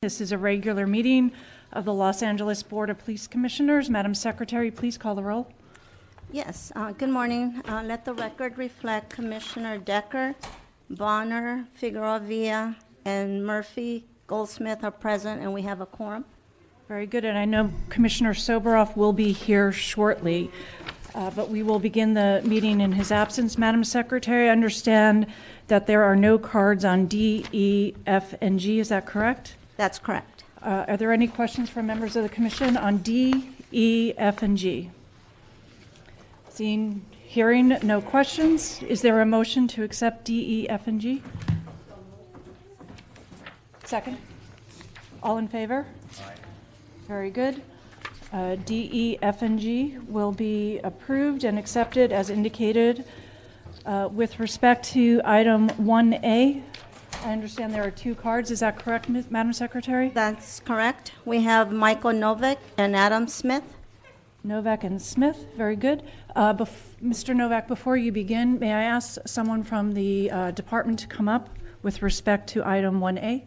This is a regular meeting of the Los Angeles Board of Police Commissioners. Madam Secretary, please call the roll. Yes, good morning. Let the record reflect Commissioner Decker, Bonner, Figueroa Villa, and Murphy Goldsmith are present, and we have a quorum. Very good, and I know Commissioner Soboroff will be here shortly, but we will begin the meeting in his absence. Madam Secretary, I understand that there are no cards on D, E, F, and G. Is that correct? That's correct. Are there any questions from members of the Commission on D, E, F, and G? Hearing no questions, is there a motion to accept D, E, F, and G? Second. All in favor? Aye. Very good. D, E, F, and G will be approved and accepted as indicated. With respect to item 1A, I understand there are two cards. Is that correct, Madam Secretary? That's correct. We have Michael Novak and Adam Smith. Novak and Smith, very good. Mr. Novak, before you begin, may I ask someone from the department to come up with respect to item 1A?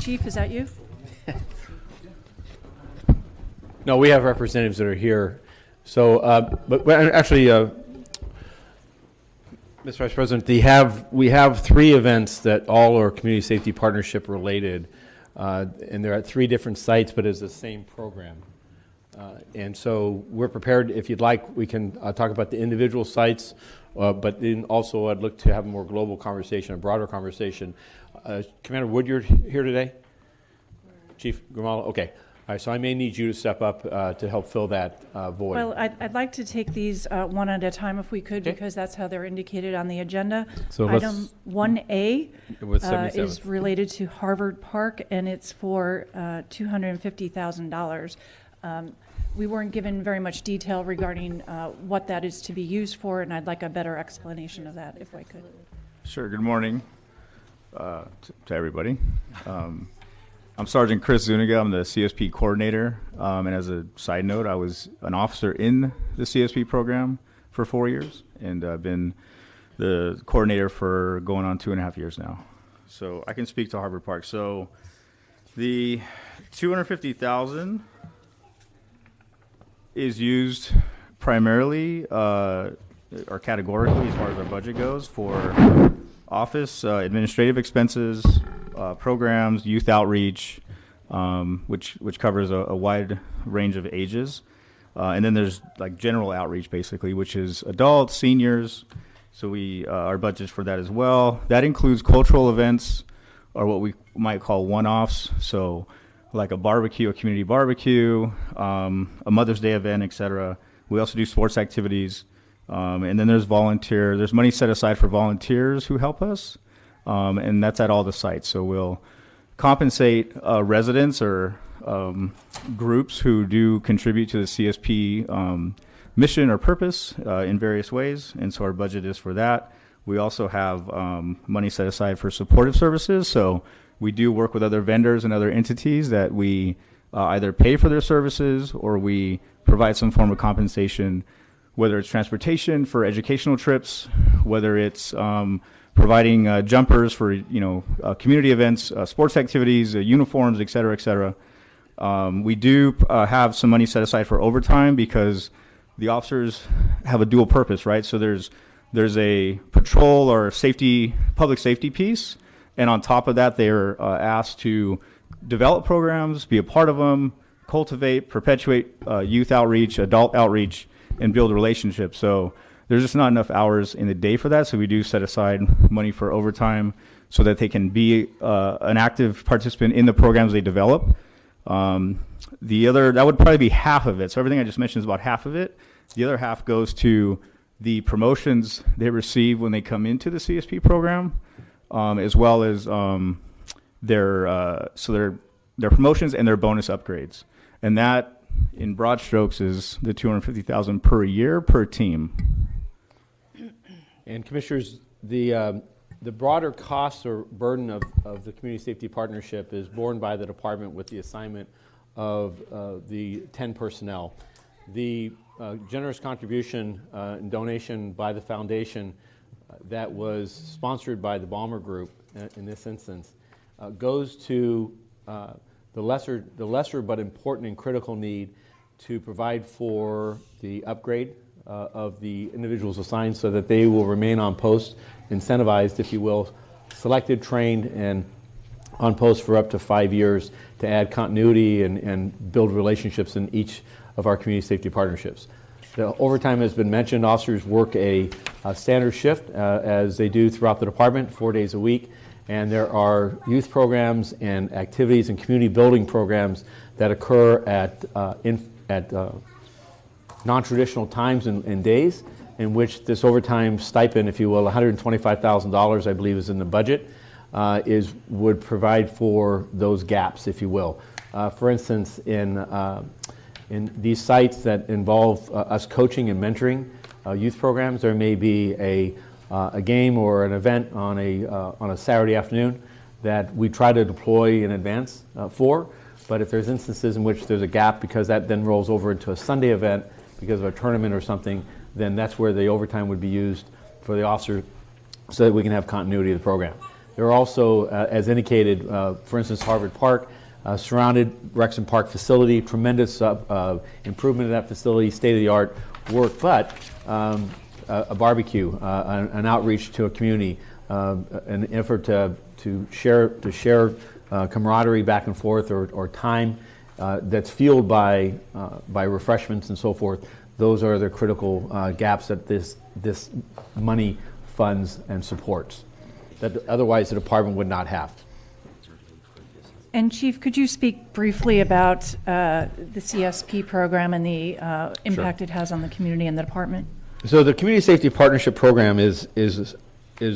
Chief, is that you? No, we have representatives that are here. So, but actually, Mr. Vice President, we have three events that all are community safety partnership related, and they're at three different sites, but it's the same program. And so we're prepared. If you'd like, we can talk about the individual sites, but then also I'd look to have a more global conversation, a broader conversation. Commander Woodyard here today? Chief Grimalo? Okay. All right, so I may need you to step up to help fill that void. Well, I'd like to take these one at a time if we could, because that's how they're indicated on the agenda. So item 1A is related to Harvard Park, and it's for $250,000. We weren't given very much detail regarding what that is to be used for, and I'd like a better explanation of that, if I could. Sure. Good morning to everybody. I'm Sergeant Chris Zuniga. I'm the CSP coordinator. And as a side note, I was an officer in the CSP program for 4 years, and I've been the coordinator for going on 2.5 years now. So I can speak to Harvard Park. So the $250,000 is used primarily or categorically, as far as our budget goes, for office administrative expenses, programs, youth outreach, which covers a wide range of ages. And then there's like general outreach, basically, which is adults, seniors. So our budget for that as well. That includes cultural events, or what we might call one-offs. So like a barbecue, a community barbecue, a Mother's Day event, etc. We also do sports activities. And then there's money set aside for volunteers who help us. And that's at all the sites. So we'll compensate residents or groups who do contribute to the CSP mission or purpose in various ways. And so our budget is for that. We also have money set aside for supportive services. So we do work with other vendors and other entities that we either pay for their services or we provide some form of compensation, whether it's transportation for educational trips, whether it's providing jumpers for community events, sports activities, uniforms, et cetera, et cetera. We do have some money set aside for overtime because the officers have a dual purpose, right? So there's a patrol or public safety piece, and on top of that, they're asked to develop programs, be a part of them, cultivate, perpetuate youth outreach, adult outreach, and build relationships. So there's just not enough hours in the day for that, so we do set aside money for overtime so that they can be an active participant in the programs they develop. That would probably be half of it. So everything I just mentioned is about half of it. The other half goes to the promotions they receive when they come into the CSP program, as well as their promotions and their bonus upgrades. And that, in broad strokes, is the $250,000 per year per team. And Commissioners, the broader cost or burden of the Community Safety Partnership is borne by the department with the assignment of the 10 personnel. The generous contribution and donation by the foundation that was sponsored by the Balmer Group in this instance goes to the lesser but important and critical need to provide for the upgrade of the individuals assigned so that they will remain on post, incentivized, if you will, selected, trained, and on post for up to 5 years to add continuity and build relationships in each of our community safety partnerships. The overtime has been mentioned. Officers work a standard shift as they do throughout the department, 4 days a week. And there are youth programs and activities and community building programs that occur at non-traditional times and days, in which this overtime stipend, if you will, $125,000, I believe, is in the budget, would provide for those gaps, if you will. For instance, in these sites that involve us coaching and mentoring youth programs, there may be a game or an event on a Saturday afternoon that we try to deploy in advance for. But if there's instances in which there's a gap because that then rolls over into a Sunday event because of a tournament or something, then that's where the overtime would be used for the officer so that we can have continuity of the program. There are also, as indicated, for instance, Harvard Park, surrounded Rexham Park facility, tremendous improvement of that facility, state-of-the-art work, but a barbecue, an outreach to a community, an effort to share camaraderie back and forth or time that's fueled by refreshments and so forth. Those are the critical gaps that this money funds and supports that otherwise the department would not have. And Chief, could you speak briefly about the CSP program and the impact it has on the community and the department? So the Community Safety Partnership Program is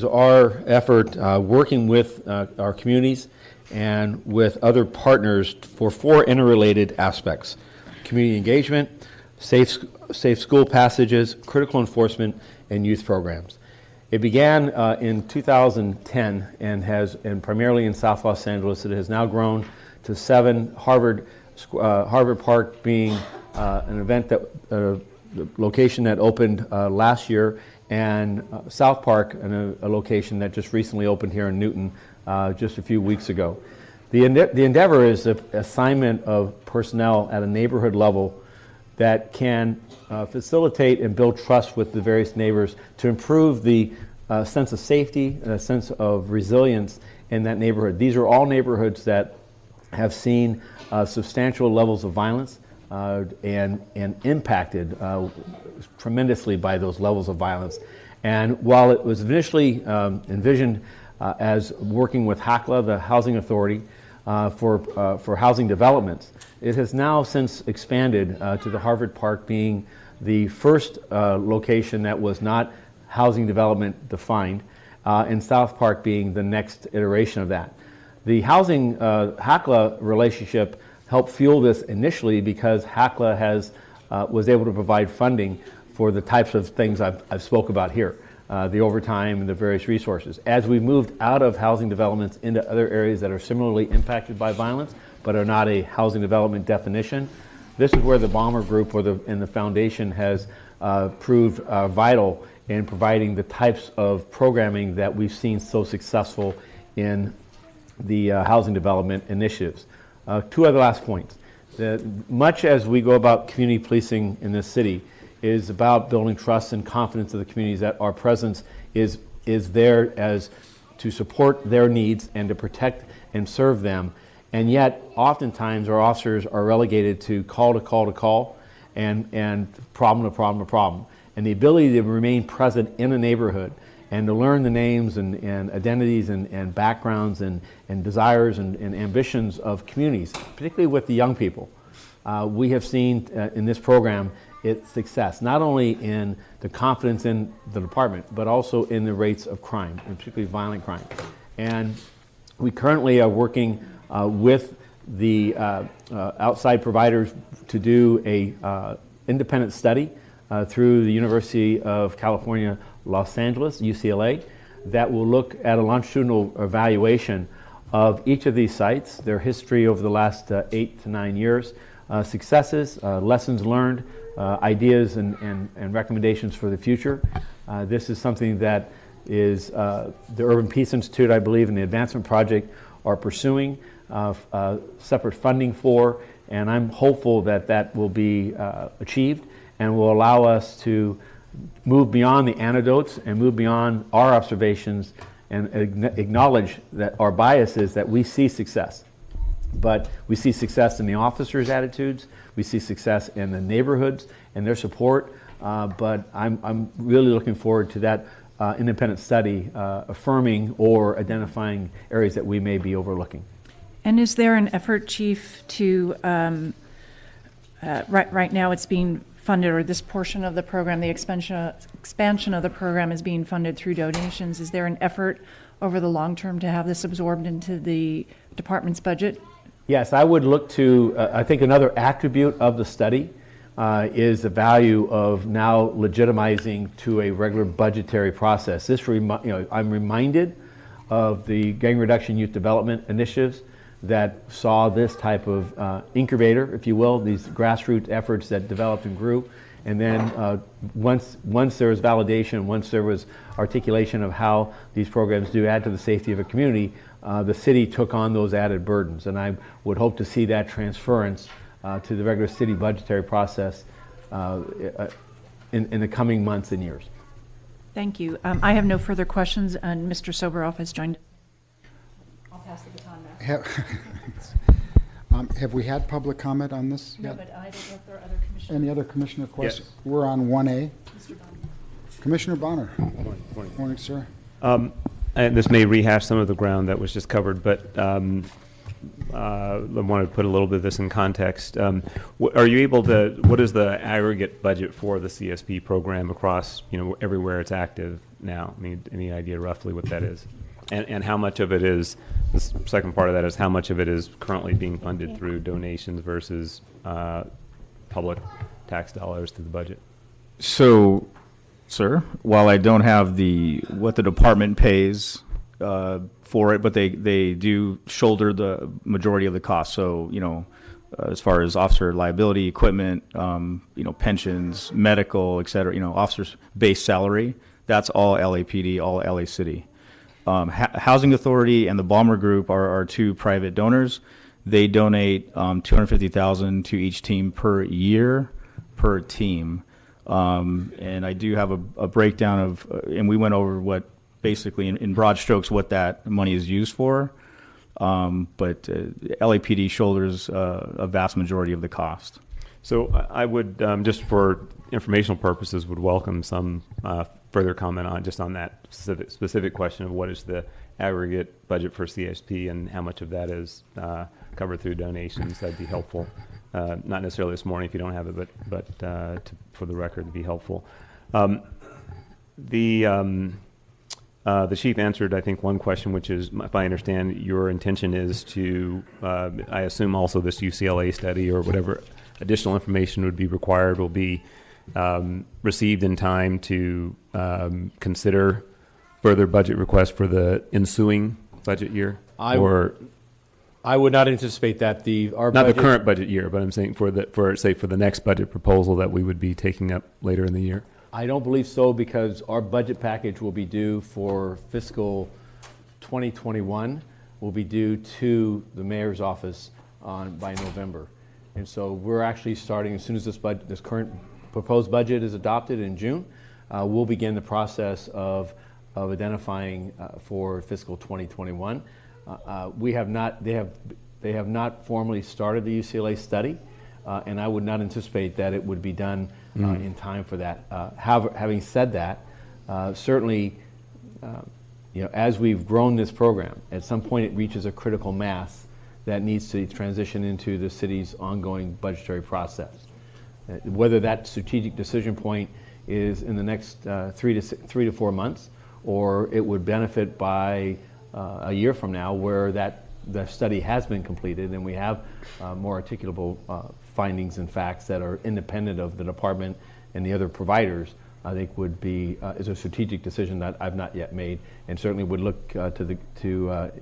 our effort working with our communities and with other partners for 4 interrelated aspects: community engagement, safe school passages, critical enforcement, and youth programs. It began in 2010 and primarily in South Los Angeles. It has now grown to 7. Harvard Park being an event the location that opened last year, and South Park, a location that just recently opened here in Newton just a few weeks ago. The endeavor is the assignment of personnel at a neighborhood level that can facilitate and build trust with the various neighbors to improve the sense of safety, a sense of resilience in that neighborhood. These are all neighborhoods that have seen substantial levels of violence and impacted tremendously by those levels of violence. And while it was initially envisioned as working with HACLA, the Housing Authority, for housing developments, it has now since expanded to the Harvard Park being the first location that was not housing development defined, and South Park being the next iteration of that. The housing HACLA relationship helped fuel this initially because HACLA was able to provide funding for the types of things I've spoke about here, the overtime and the various resources. As we moved out of housing developments into other areas that are similarly impacted by violence but are not a housing development definition, this is where the Bomber Group and the foundation has proved vital in providing the types of programming that we've seen so successful in the housing development initiatives. 2 other last points. Much as we go about community policing in this city is about building trust and confidence of the communities that our presence is there as to support their needs and to protect and serve them. And yet, oftentimes, our officers are relegated to call to call to call and problem to problem to problem. And the ability to remain present in a neighborhood and to learn the names and identities and backgrounds and desires and ambitions of communities, particularly with the young people. We have seen in this program its success, not only in the confidence in the department, but also in the rates of crime, and particularly violent crime. And we currently are working with the outside providers to do a independent study through the University of California, Los Angeles, UCLA, that will look at a longitudinal evaluation of each of these sites, their history over the last 8 to 9 years, successes, lessons learned, ideas and recommendations for the future. This is something that is the Urban Peace Institute, I believe, and the Advancement Project are pursuing separate funding for, and I'm hopeful that that will be achieved and will allow us to move beyond the anecdotes and move beyond our observations and acknowledge that our bias is that we see success. But we see success in the officers' attitudes, we see success in the neighborhoods and their support, but I'm really looking forward to that independent study affirming or identifying areas that we may be overlooking. And is there an effort, Chief, to, right now it's being funded, or this portion of the program, the expansion of the program is being funded through donations. Is there an effort over the long term to have this absorbed into the department's budget? Yes, I would look to, I think another attribute of the study is the value of now legitimizing to a regular budgetary process. This, I'm reminded of the gang reduction youth development initiatives that saw this type of incubator, if you will, these grassroots efforts that developed and grew. And then once there was validation, once there was articulation of how these programs do add to the safety of a community, the city took on those added burdens. And I would hope to see that transference to the regular city budgetary process in the coming months and years. Thank you. I have no further questions, and Mr. Soberoff has joined. I'll pass the baton back. Have we had public comment on this No, yet? but I don't know if there are other commissioners. Any other commissioner questions? Yes. We're on 1A. Mr. Bonner. Commissioner Bonner. Morning, sir. And this may rehash some of the ground that was just covered, but I want to put a little bit of this in context. Are you able to, what is the aggregate budget for the CSP program across, everywhere it's active now? I mean, any idea roughly what that is? And how much of it is, the second part of that is how much of it is currently being funded through donations versus public tax dollars to the budget? So, sir, while I don't have what the department pays for it, but they do shoulder the majority of the cost. So, as far as officer liability, equipment, pensions, medical, et cetera, officers' base salary, that's all LAPD, all LA City. Housing Authority and the Balmer Group are our two private donors. They donate $250,000 to each team per year per team. And I do have a breakdown of, and we went over what basically in broad strokes what that money is used for. But LAPD shoulders a vast majority of the cost. So I would, just for informational purposes, would welcome some further comment on that specific question of what is the aggregate budget for CSP and how much of that is covered through donations. That'd be helpful. Not necessarily this morning if you don't have it, but for the record, it'd be helpful. The chief answered, I think, one question, which is, if I understand, your intention is to, I assume also this UCLA study or whatever additional information would be required will be received in time to consider further budget requests for the ensuing budget year? I would not anticipate that our not budget, the current budget year, but I'm saying for the next budget proposal that we would be taking up later in the year. I don't believe so, because our budget package will be due for fiscal 2021, will be due to the mayor's office by November. And so we're actually starting, as soon as this current proposed budget is adopted in June, we'll begin the process of identifying for fiscal 2021. They have not formally started the UCLA study, and I would not anticipate that it would be done in time for that. Having said that, certainly, as we've grown this program, at some point it reaches a critical mass that needs to transition into the city's ongoing budgetary process. Whether that strategic decision point is in the next 3 to 4 months, or it would benefit by a year from now, where the study has been completed and we have more articulable findings and facts that are independent of the department and the other providers, I think would be is a strategic decision that I've not yet made, and certainly would look to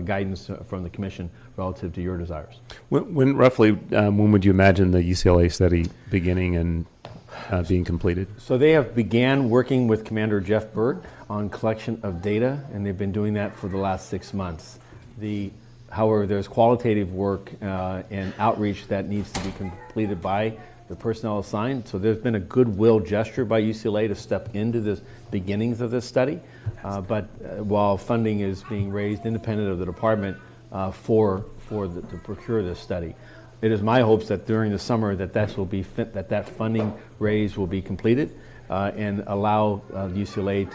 guidance from the commission relative to your desires. When roughly, when would you imagine the UCLA study beginning and being completed? So they have began working with Commander Jeff Burt on collection of data, and they've been doing that for the last 6 months. However, there's qualitative work and outreach that needs to be completed by the personnel assigned. So there's been a goodwill gesture by UCLA to step into the beginnings of this study. But while funding is being raised independent of the department to procure this study, it is my hopes that during the summer that funding raise will be completed and allow UCLA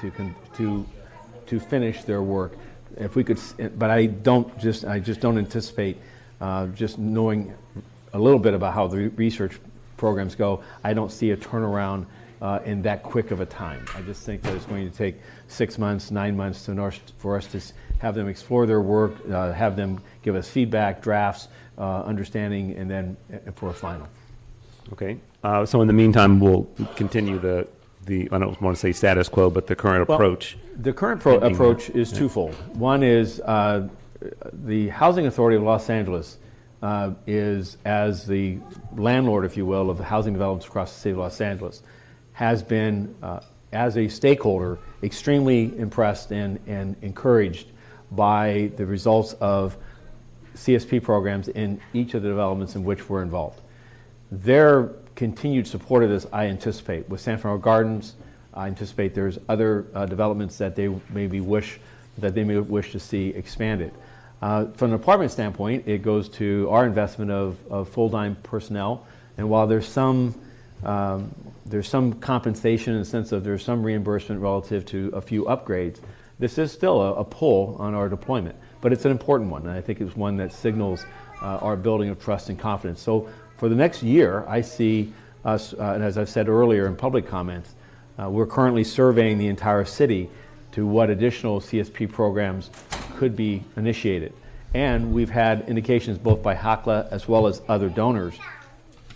to finish their work. If we could, but I just don't anticipate just knowing a little bit about how the research programs go. I don't see a turnaround in that quick of a time. I just think that it's going to take 6 months, 9 months for us to have them explore their work, have them give us feedback, drafts, understanding, and then for a final. Okay. So in the meantime, we'll continue the I don't want to say status quo, but the current approach. The current approach is twofold. One is the Housing Authority of Los Angeles is, as the landlord, if you will, of the housing developments across the city of Los Angeles, has been, as a stakeholder, extremely impressed and encouraged by the results of CSP programs in each of the developments in which we're involved. Their continued support of this, I anticipate, with San Fernando Gardens. I anticipate there's other developments that they may wish to see expanded. From an apartment standpoint, it goes to our investment of full-time personnel, and while there's some compensation in the sense of there's some reimbursement relative to a few upgrades, this is still a pull on our deployment, but it's an important one, and I think it's one that signals our building of trust and confidence. So for the next year, I see us, and as I've said earlier in public comments, we're currently surveying the entire city to what additional CSP programs could be initiated. And we've had indications both by HACLA as well as other donors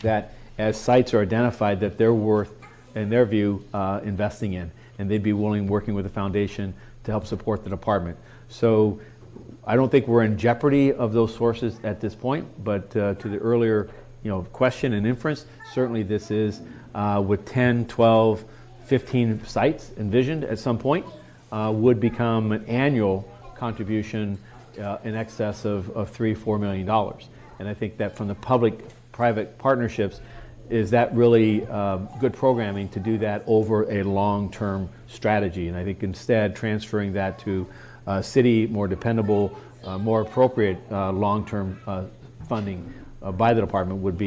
that as sites are identified that they're worth, in their view, investing in, and they'd be willing, working with the foundation to help support the department. So I don't think we're in jeopardy of those sources at this point, but to the earlier question and inference, certainly this is with 10, 12, 15 sites envisioned at some point, would become an annual contribution in excess of $3-4 million. And I think that from the public-private partnerships, is that really good programming to do that over a long-term strategy? And I think instead transferring that to city, more dependable, more appropriate long-term funding by the department would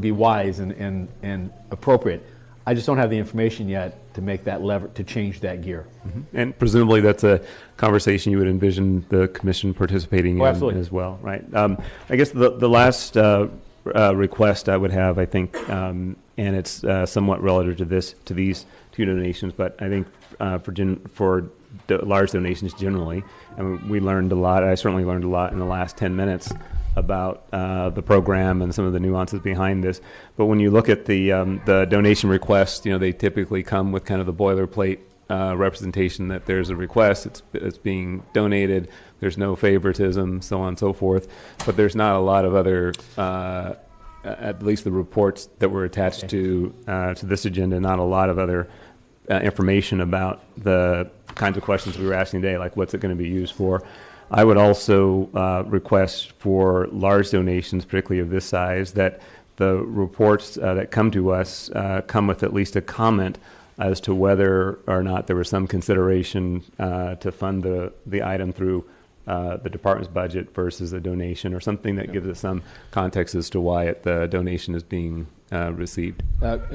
be wise and appropriate. I just don't have the information yet to make that lever, to change that gear. Mm-hmm. And presumably that's a conversation you would envision the commission participating in as well, right? I guess the last request I would have, I think, and it's somewhat relative to these two donations, but I think for large donations generally, I mean, we learned a lot. I certainly learned a lot in the last 10 minutes about the program and some of the nuances behind this. But when you look at the donation requests, they typically come with kind of the boilerplate representation that there's a request, it's being donated, there's no favoritism, so on and so forth. But there's not a lot of other, at least the reports that were attached to this agenda, not a lot of other information about the kinds of questions we were asking today, like what's it going to be used for. I would also request for large donations, particularly of this size, that the reports that come to us come with at least a comment as to whether or not there was some consideration to fund the item through the department's budget versus a donation, or something that gives us some context as to why the donation is being received.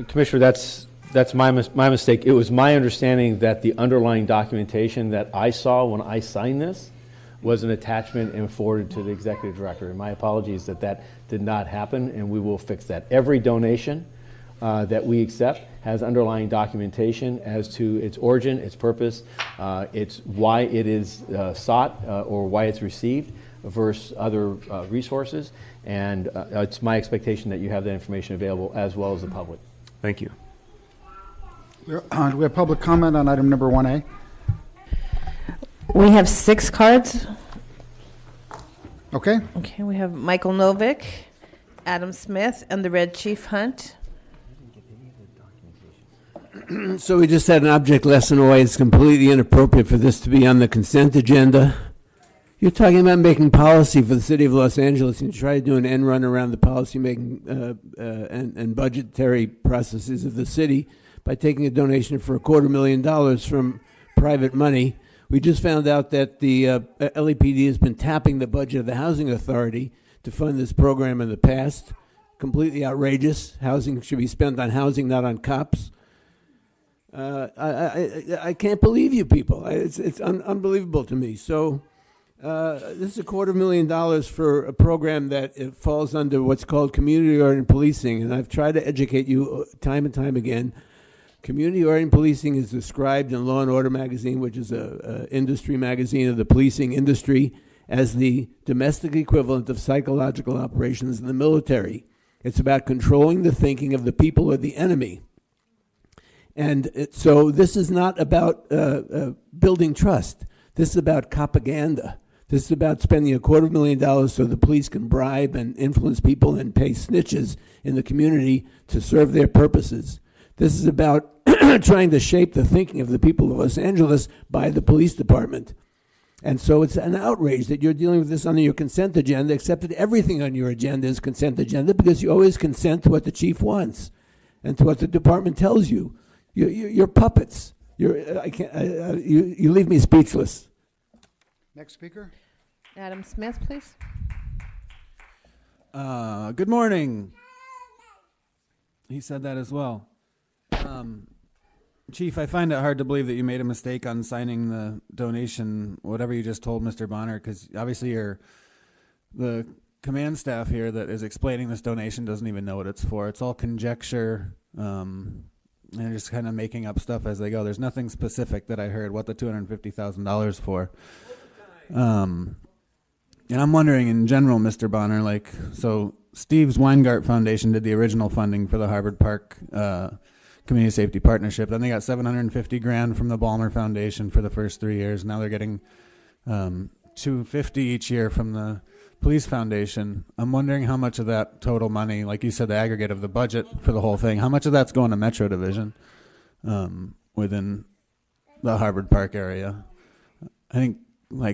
Commissioner, that's my mistake. It was my understanding that the underlying documentation that I saw when I signed this was an attachment and forwarded to the executive director. And my apologies that did not happen, and we will fix that. Every donation that we accept has underlying documentation as to its origin, its purpose, its why it is sought or why it's received versus other resources. And it's my expectation that you have that information available as well as the public. Thank you. Do we have public comment on item number 1A? We have 6 cards. Okay. Okay, we have Michael Novick, Adam Smith, and the Red Chief Hunt. So we just had an object lesson away. It's completely inappropriate for this to be on the consent agenda. You're talking about making policy for the city of Los Angeles, and you try to do an end run around the policy making and budgetary processes of the city by taking a donation for $250,000 from private money. We just found out that the LAPD has been tapping the budget of the Housing Authority to fund this program in the past. Completely outrageous. Housing should be spent on housing, not on cops. I can't believe you people. It's unbelievable to me. So this is $250,000 for a program that it falls under what's called community-oriented policing, and I've tried to educate you time and time again. Community-oriented policing is described in Law and Order magazine, which is a industry magazine of the policing industry, as the domestic equivalent of psychological operations in the military. It's about controlling the thinking of the people or the enemy. And so this is not about building trust. This is about propaganda. This is about spending $250,000 so the police can bribe and influence people and pay snitches in the community to serve their purposes. This is about trying to shape the thinking of the people of Los Angeles by the police department. And so it's an outrage that you're dealing with this under your consent agenda, except that everything on your agenda is consent agenda because you always consent to what the chief wants and to what the department tells you. You're puppets. You leave me speechless. Next speaker. Adam Smith, please. Good morning. He said that as well. Chief, I find it hard to believe that you made a mistake on signing the donation, whatever you just told Mr. Bonner, because obviously the command staff here that is explaining this donation doesn't even know what it's for. It's all conjecture, and they're just kind of making up stuff as they go. There's nothing specific that I heard what the $250,000 for. And I'm wondering in general, Mr. Bonner, so Steve's Weingart Foundation did the original funding for the Harvard Park Community Safety Partnership. Then they got $750,000 from the Ballmer Foundation for the first 3 years. Now they're getting $250,000 each year from the Police Foundation. I'm wondering how much of that total money, like you said, the aggregate of the budget for the whole thing, how much of that's going to Metro Division within the Harvard Park area? I think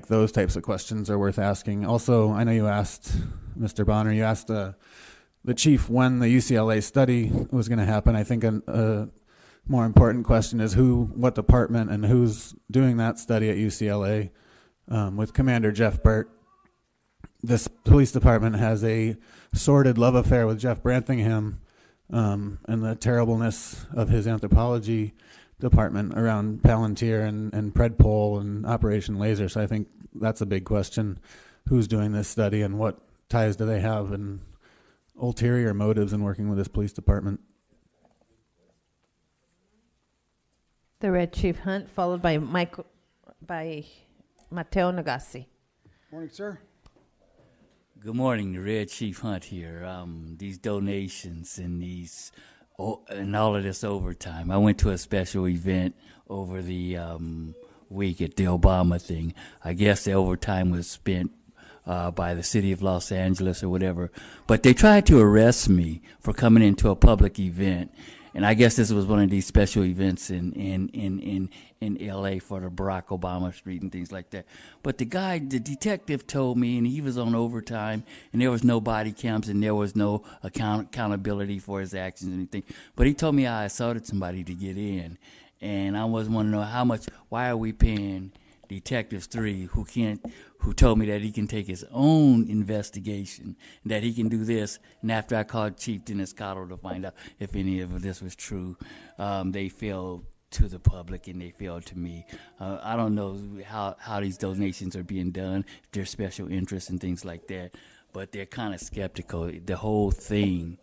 those types of questions are worth asking. Also, I know you asked, Mr. Bonner, you asked the chief when the UCLA study was going to happen. I think a more important question is what department and who's doing that study at UCLA. With Commander Jeff Burt, this police department has a sordid love affair with Jeff Brantingham and the terribleness of his anthropology department around Palantir and Predpol and Operation Laser. So I think that's a big question. Who's doing this study and what ties do they have and ulterior motives in working with this police department? The Red Chief Hunt, followed by Mateo Nagassi. Morning, sir. Good morning, the Red Chief Hunt here. These donations and and all of this overtime. I went to a special event over the week at the Obama thing. I guess the overtime was spent by the city of Los Angeles or whatever. But they tried to arrest me for coming into a public event. And I guess this was one of these special events in L.A. for the Barack Obama Street and things like that. But the detective told me, and he was on overtime, and there was no body cams, and there was no accountability for his actions or anything. But he told me I assaulted somebody to get in. And I was wanting to know why are we paying Detectives 3 who told me that he can take his own investigation, that he can do this. And after I called Chief Dennis Cottle to find out if any of this was true, they failed to the public and they failed to me. I don't know how these donations are being done, if there's special interests and things like that, but they're kind of skeptical. The whole thing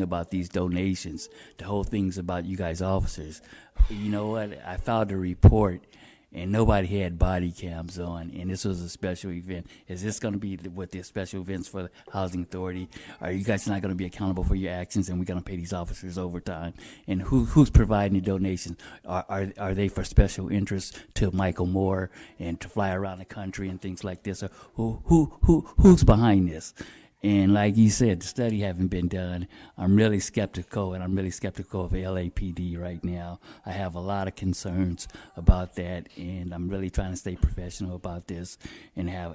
about these donations, the whole thing's about you guys officers. You know what? I filed a report and nobody had body cams on, and this was a special event. Is this going to be with the special events for the Housing Authority? Are you guys not going to be accountable for your actions, and we're going to pay these officers overtime? And who's providing the donations? Are they for special interests to Michael Moore and to fly around the country and things like this? Or who's behind this? And like you said, the study haven't been done. I'm really skeptical, and I'm really skeptical of LAPD right now. I have a lot of concerns about that, and I'm really trying to stay professional about this and have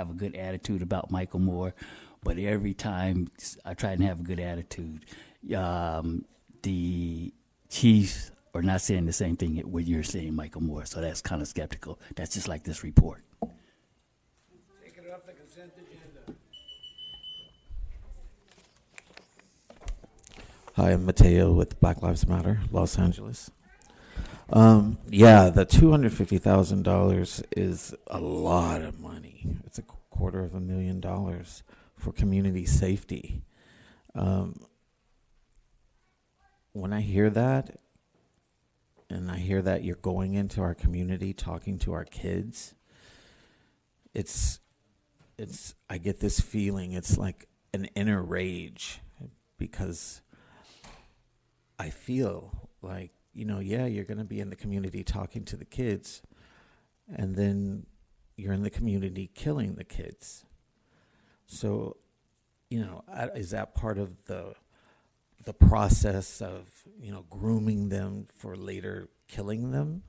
a good attitude about Michael Moore. But every time I try and have a good attitude, the chiefs are not saying the same thing what you're saying, Michael Moore. So that's kind of skeptical. That's just like this report. Take it off the consent agenda. Hi, I'm Mateo with Black Lives Matter, Los Angeles. Yeah, the $250,000 is a lot of money. It's $250,000 for community safety. When I hear that, and I hear that you're going into our community, talking to our kids, I get this feeling, it's like an inner rage, because I feel like, yeah, you're going to be in the community talking to the kids, and then you're in the community killing the kids. So, is that part of the process of, grooming them for later killing them?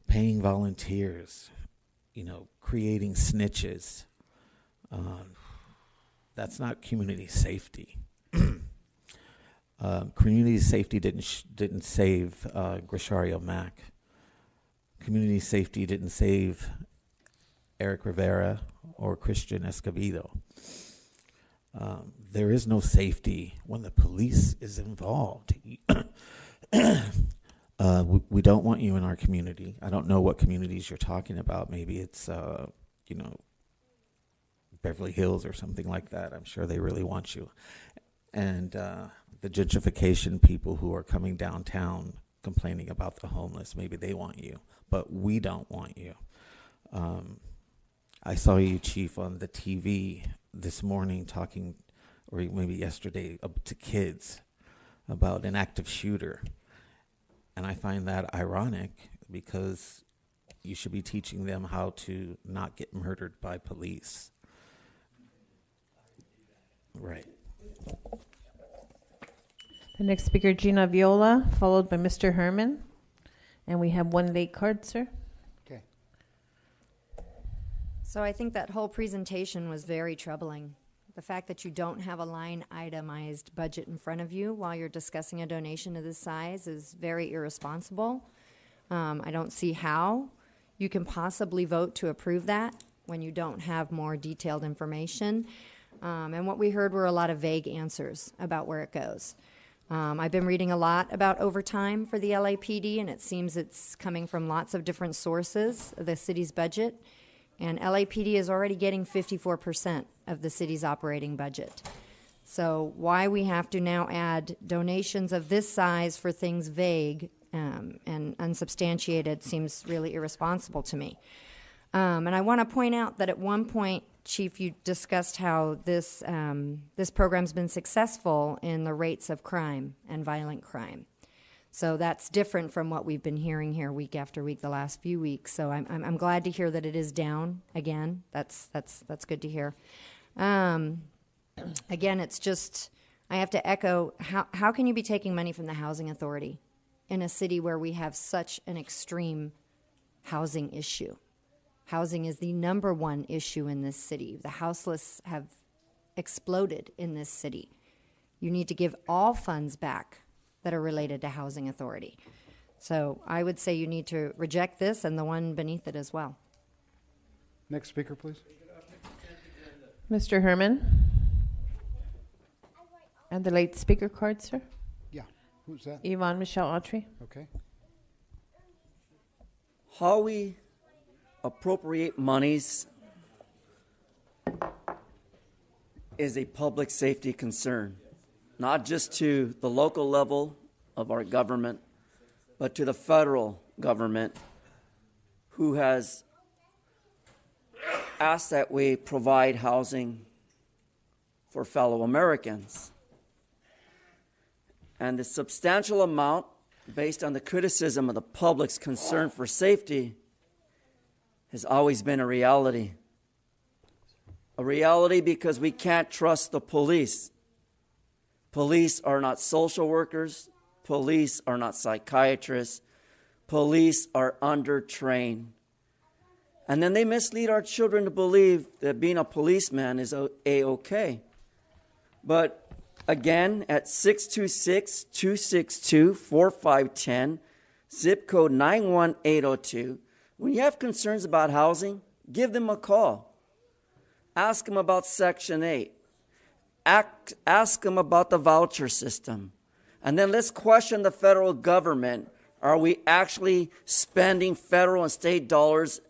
Paying volunteers, creating snitches. That's not community safety. Community safety didn't save Grishario Mack. Community safety didn't save Eric Rivera or Christian Escobedo. There is no safety when the police is involved. We don't want you in our community. I don't know what communities you're talking about. Maybe it's, Beverly Hills or something like that. I'm sure they really want you. And the gentrification people who are coming downtown complaining about the homeless, maybe they want you, but we don't want you. I saw you, Chief, on the TV this morning talking, or maybe yesterday, to kids about an active shooter. And I find that ironic, because you should be teaching them how to not get murdered by police. Right. The next speaker, Gina Viola, followed by Mr. Herman. And we have one late card, sir. Okay. So I think that whole presentation was very troubling. The fact that you don't have a line itemized budget in front of you while you're discussing a donation of this size is very irresponsible. I don't see how you can possibly vote to approve that when you don't have more detailed information. And what we heard were a lot of vague answers about where it goes. I've been reading a lot about overtime for the LAPD, and it seems it's coming from lots of different sources of the city's budget. And LAPD is already getting 54% of the city's operating budget. So why we have to now add donations of this size for things vague and unsubstantiated seems really irresponsible to me. And I want to point out that at one point, Chief, you discussed how this program's been successful in the rates of crime and violent crime. So that's different from what we've been hearing here week after week the last few weeks. So I'm glad to hear that it is down again. That's good to hear. Again, it's just, I have to echo, how can you be taking money from the housing authority in a city where we have such an extreme housing issue? Housing is the number one issue in this city. The houseless have exploded in this city. You need to give all funds back that are related to housing authority. So I would say you need to reject this and the one beneath it as well. Next speaker, please. Mr. Herman. And the late speaker card, sir. Yeah. Who's that? Yvonne Michelle Autry. Okay. How we appropriate monies is a public safety concern, not just to the local level of our government, but to the federal government, who has asked that we provide housing for fellow Americans. And the substantial amount, based on the criticism of the public's concern for safety, has always been a reality. A reality because we can't trust the police. Police are not social workers. Police are not psychiatrists. Police are undertrained. And then they mislead our children to believe that being a policeman is A-OK. But again, at 626-262-4510, zip code 91802, when you have concerns about housing, give them a call. Ask them about Section 8. Ask them about the voucher system. And then let's question the federal government. Are we actually spending federal and state dollars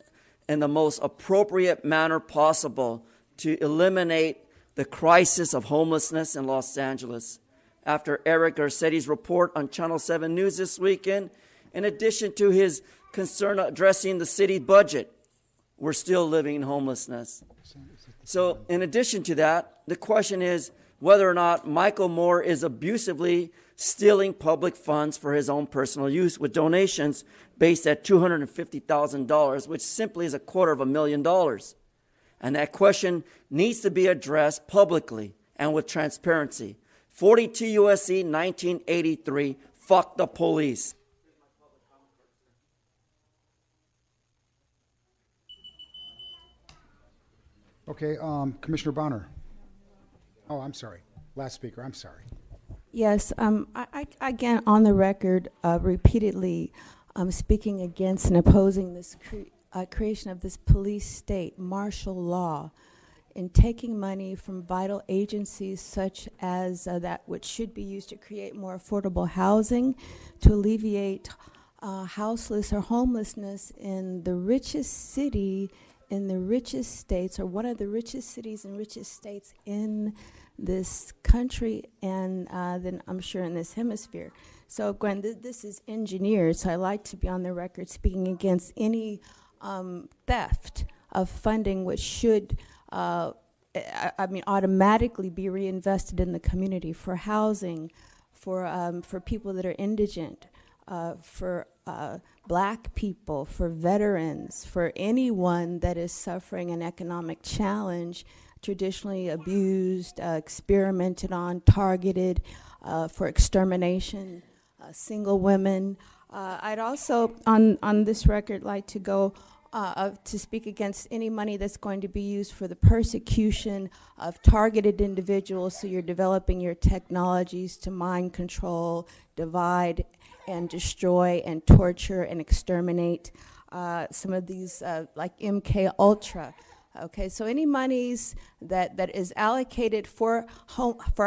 in the most appropriate manner possible to eliminate the crisis of homelessness in Los Angeles? After Eric Garcetti's report on Channel 7 News this weekend, in addition to his concern addressing the city budget, we're still living in homelessness. So in addition to that, the question is whether or not Michael Moore is abusively stealing public funds for his own personal use with donations based at $250,000, which simply is $250,000. And that question needs to be addressed publicly and with transparency. 42 U.S.C. 1983, fuck the police. Okay, Commissioner Bonner. Oh, I'm sorry. Last speaker, I'm sorry. Yes, I again, on the record, repeatedly speaking against and opposing this creation of this police state, martial law, in taking money from vital agencies such as that which should be used to create more affordable housing, to alleviate houseless or homelessness in the richest city, in the richest states, or one of the richest cities and richest states in this country, and then I'm sure in this hemisphere. So Gwen, this is engineered, so I like to be on the record speaking against any theft of funding which should, automatically be reinvested in the community for housing, for people that are indigent, for black people, for veterans, for anyone that is suffering an economic challenge, traditionally abused, experimented on, targeted for extermination, single women. I'd also, on this record, like to go to speak against any money that's going to be used for the persecution of targeted individuals. So you're developing your technologies to mind control, divide, and destroy, and torture, and exterminate some of these, like MK Ultra. Okay, so any monies that is allocated for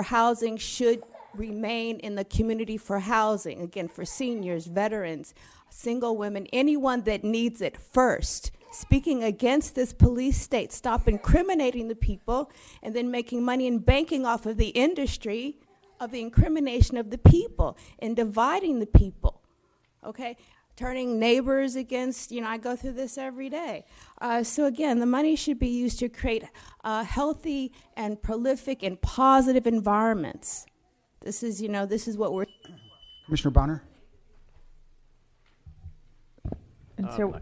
housing should remain in the community for housing, again, for seniors, veterans, single women, anyone that needs it first. Speaking against this police state, stop incriminating the people and then making money and banking off of the industry of the incrimination of the people and dividing the people, okay? Turning neighbors against, I go through this every day. So again, the money should be used to create healthy and prolific and positive environments. This is, this is what we're... Commissioner Bonner? And so,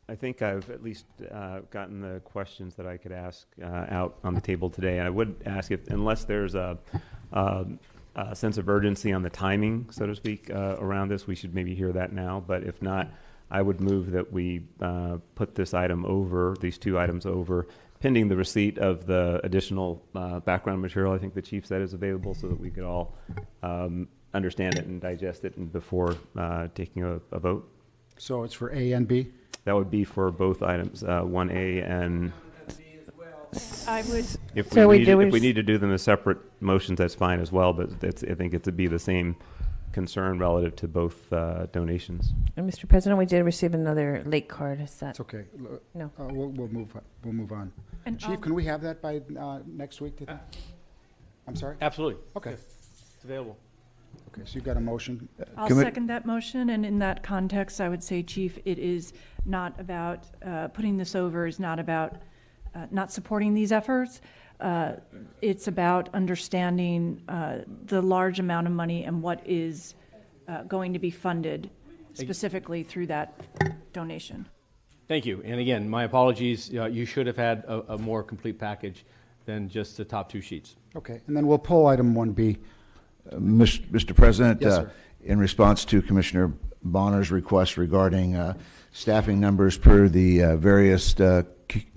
I think I've at least gotten the questions that I could ask out on the table today. And I would ask if, unless there's a sense of urgency on the timing, so to speak, around this, we should maybe hear that now. But if not, I would move that we put this item over, these two items over, pending the receipt of the additional background material I think the chief said is available, so that we could all understand it and digest it and before taking a vote. So it's for A and B? That would be for both items, 1A and... I would... If we need to do them as separate motions, that's fine as well, but I think it would be the same concern relative to both donations. And Mr. President, we did receive another late card. Is that... It's okay. No. We'll move on. And, Chief, can we have that by next week, do you think? I'm sorry? Absolutely. Okay. It's available. Okay, so you've got a motion. I'll second that motion, and in that context, I would say, Chief, it is not about, putting this over is not about not supporting these efforts. It's about understanding the large amount of money and what is going to be funded specifically through that donation. Thank you. And again, my apologies. You should have had a more complete package than just the top 2 sheets. Okay, and then we'll pull item 1B. Mr. President, Yes, sir. in response to Commissioner Bonner's request regarding staffing numbers per the various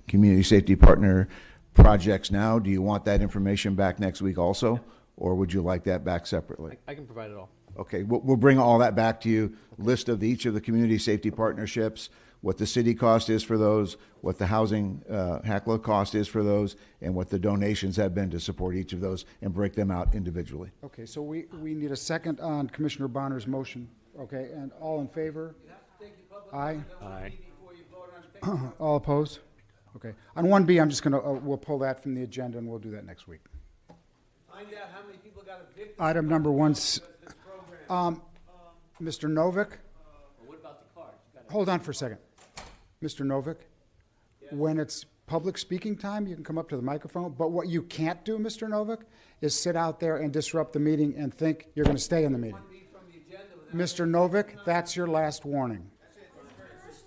community safety partner projects now, do you want that information back next week also, or would you like that back separately? I can provide it all. Okay, we'll bring all that back to you, list of each of the community safety partnerships, what the city cost is for those, what the housing HACLA cost is for those, and what the donations have been to support each of those, and break them out individually. Okay, so we need a second on Commissioner Bonner's motion. Okay, and all in favor? Aye. Aye. All opposed? Okay. On 1B, I'm just going to, we'll pull that from the agenda, and we'll do that next week. Find out how many people got evicted. Item number 1, Mr. Novick? What about the cards? Hold on for a second. Mr. Novick, when it's public speaking time, you can come up to the microphone, but what you can't do, Mr. Novick, is sit out there and disrupt the meeting and think you're going to stay in the meeting. Mr. Novick, that's your last warning.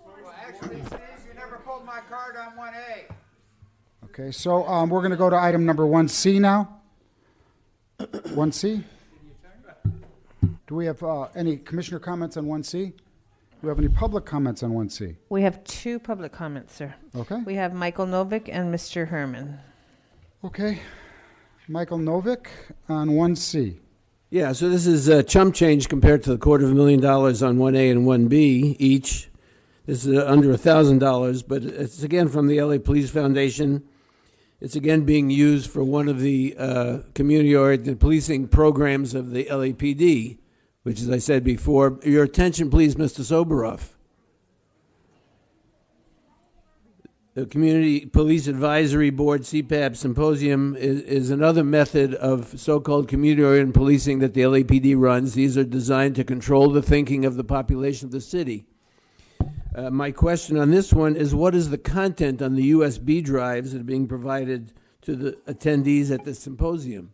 Well, actually, Steve, you never pulled my card on 1A. Okay, so we're going to go to item number 1C now. 1C? Do we have any commissioner comments on 1C? Do we have any public comments on 1C? We have 2 public comments, sir. Okay. We have Michael Novick and Mr. Herman. Okay. Michael Novick on 1C. Yeah, so this is chump change compared to the $250,000 on 1A and 1B each. This is under $1,000, but it's again from the LA Police Foundation. It's again being used for one of the community-oriented policing programs of the LAPD, which, as I said before, your attention, please, Mr. Soboroff. The Community Police Advisory Board, CPAB Symposium, is another method of so-called community-oriented policing that the LAPD runs. These are designed to control the thinking of the population of the city. My question on this one is, what is the content on the USB drives that are being provided to the attendees at the symposium?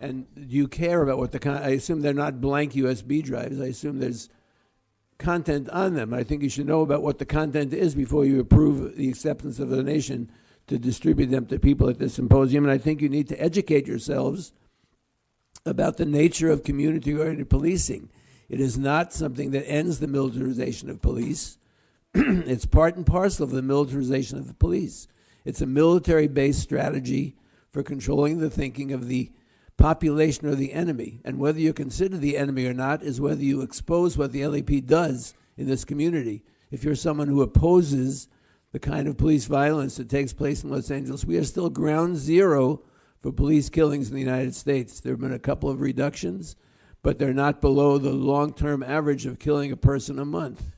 And do you care about what I assume they're not blank USB drives. I assume there's content on them. I think you should know about what the content is before you approve the acceptance of the donation to distribute them to people at the symposium. And I think you need to educate yourselves about the nature of community-oriented policing. It is not something that ends the militarization of police. It's part and parcel of the militarization of the police. It's a military-based strategy for controlling the thinking of the population or the enemy. And whether you consider the enemy or not is whether you expose what the LAP does in this community. If you're someone who opposes the kind of police violence that takes place in Los Angeles, we are still ground zero for police killings in the United States. There have been a couple of reductions, but they're not below the long-term average of killing a person a month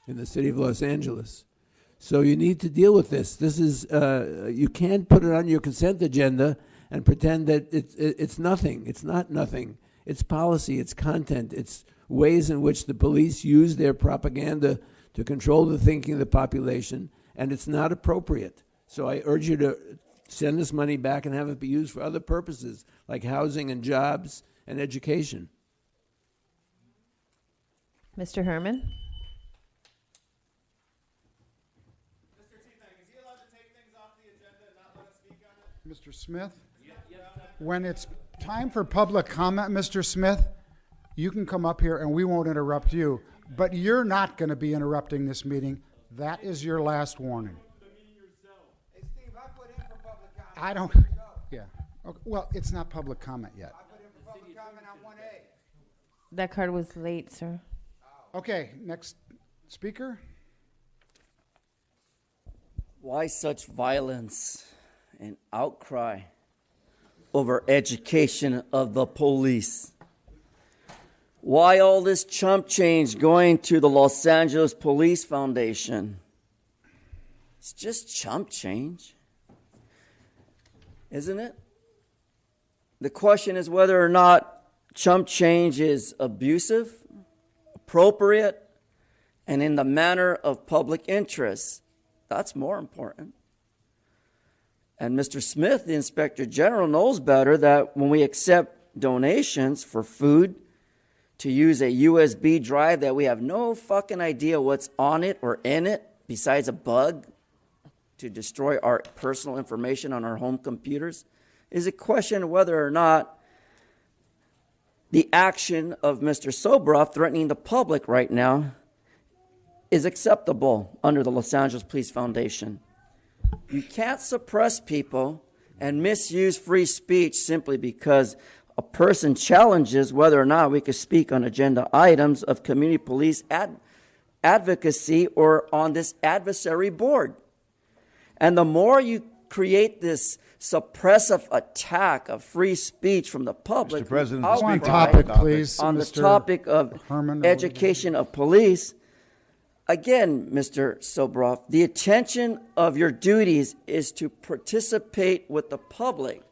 in the city of Los Angeles. So you need to deal with this. This is, you can't put it on your consent agenda and pretend that it's nothing. It's not nothing. It's policy, it's content, it's ways in which the police use their propaganda to control the thinking of the population, and it's not appropriate. So I urge you to send this money back and have it be used for other purposes, like housing and jobs and education. Mr. Herman? Mr. Smith, when it's time for public comment, Mr. Smith, you can come up here and we won't interrupt you, but you're not going to be interrupting this meeting. That is your last warning. Hey, Steve, I put in for public comment. I don't, yeah. Okay, well, it's not public comment yet. I put in for public comment on 1A. That card was late, sir. Okay, next speaker. Why such violence and outcry over education of the police? Why all this chump change going to the Los Angeles Police Foundation? It's just chump change, isn't it? The question is whether or not chump change is abusive, appropriate, and in the manner of public interest. That's more important. And Mr. Smith, the Inspector General, knows better that when we accept donations for food, to use a USB drive that we have no fucking idea what's on it or in it, besides a bug to destroy our personal information on our home computers, is a question of whether or not the action of Mr. Sobroff threatening the public right now is acceptable under the Los Angeles Police Foundation. You can't suppress people and misuse free speech simply because a person challenges whether or not we could speak on agenda items of community police advocacy or on this adversary board. And the more you create this suppressive attack of free speech from the public, Mr. President, without on pride, topic, please. on the Mr. topic of Herman, education of police, again, Mr. Sobroff, the intention of your duties is to participate with the public,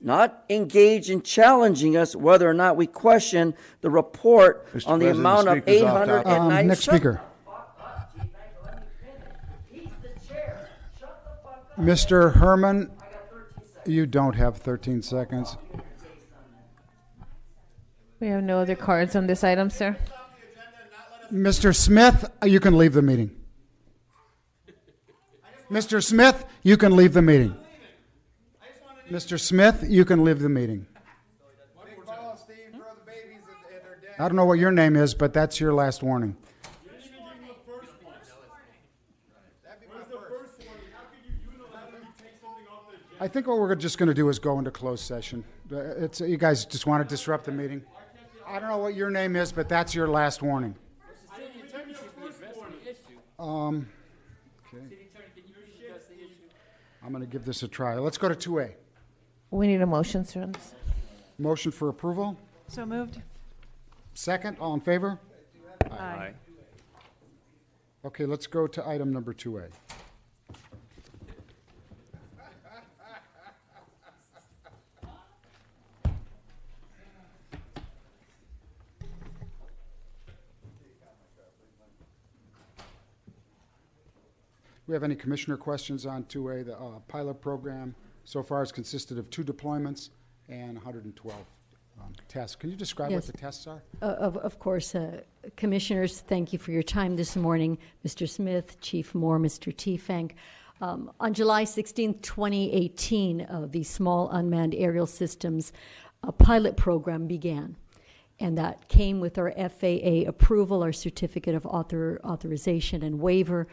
not engage in challenging us whether or not we question the report Mr. on the President, amount of speaker's off topic. 890. Next speaker. Mr. Herman, you don't have 13 seconds. We have no other cards on this item, sir. Mr. Smith, you can leave the meeting. Mr. Smith, you can leave the meeting. Mr. Smith, you can leave the meeting. I don't know what your name is, but that's your last warning. I think what we're just going to do is go into closed session. You guys just want to disrupt the meeting. I don't know what your name is, but that's your last warning. Okay. I'm going to give this a try. Let's go to 2A. We need a motion, sir, on this. Motion for approval. So moved. Second, all in favor? Aye. Okay, let's go to item number 2A. We have any commissioner questions on 2A? The pilot program so far has consisted of 2 deployments and 112 tests. Can you describe what Yes. the tests are? Of course, commissioners, thank you for your time this morning. Mr. Smith, Chief Moore, Mr. Tiefenk. On July 16, 2018, the Small Unmanned Aerial Systems pilot program began. And that came with our FAA approval, our certificate of authorization and waiver,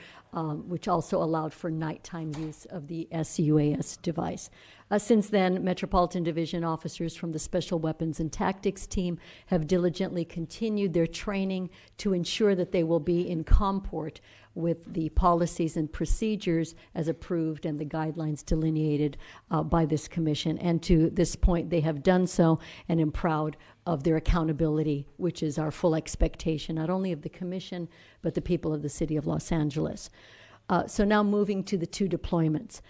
which also allowed for nighttime use of the SUAS device. Since then, Metropolitan Division officers from the Special Weapons and Tactics team have diligently continued their training to ensure that they will be in comport with the policies and procedures as approved and the guidelines delineated by this commission. And to this point, they have done so, and am proud of their accountability, which is our full expectation, not only of the commission, but the people of the city of Los Angeles. So now moving to the 2 deployments.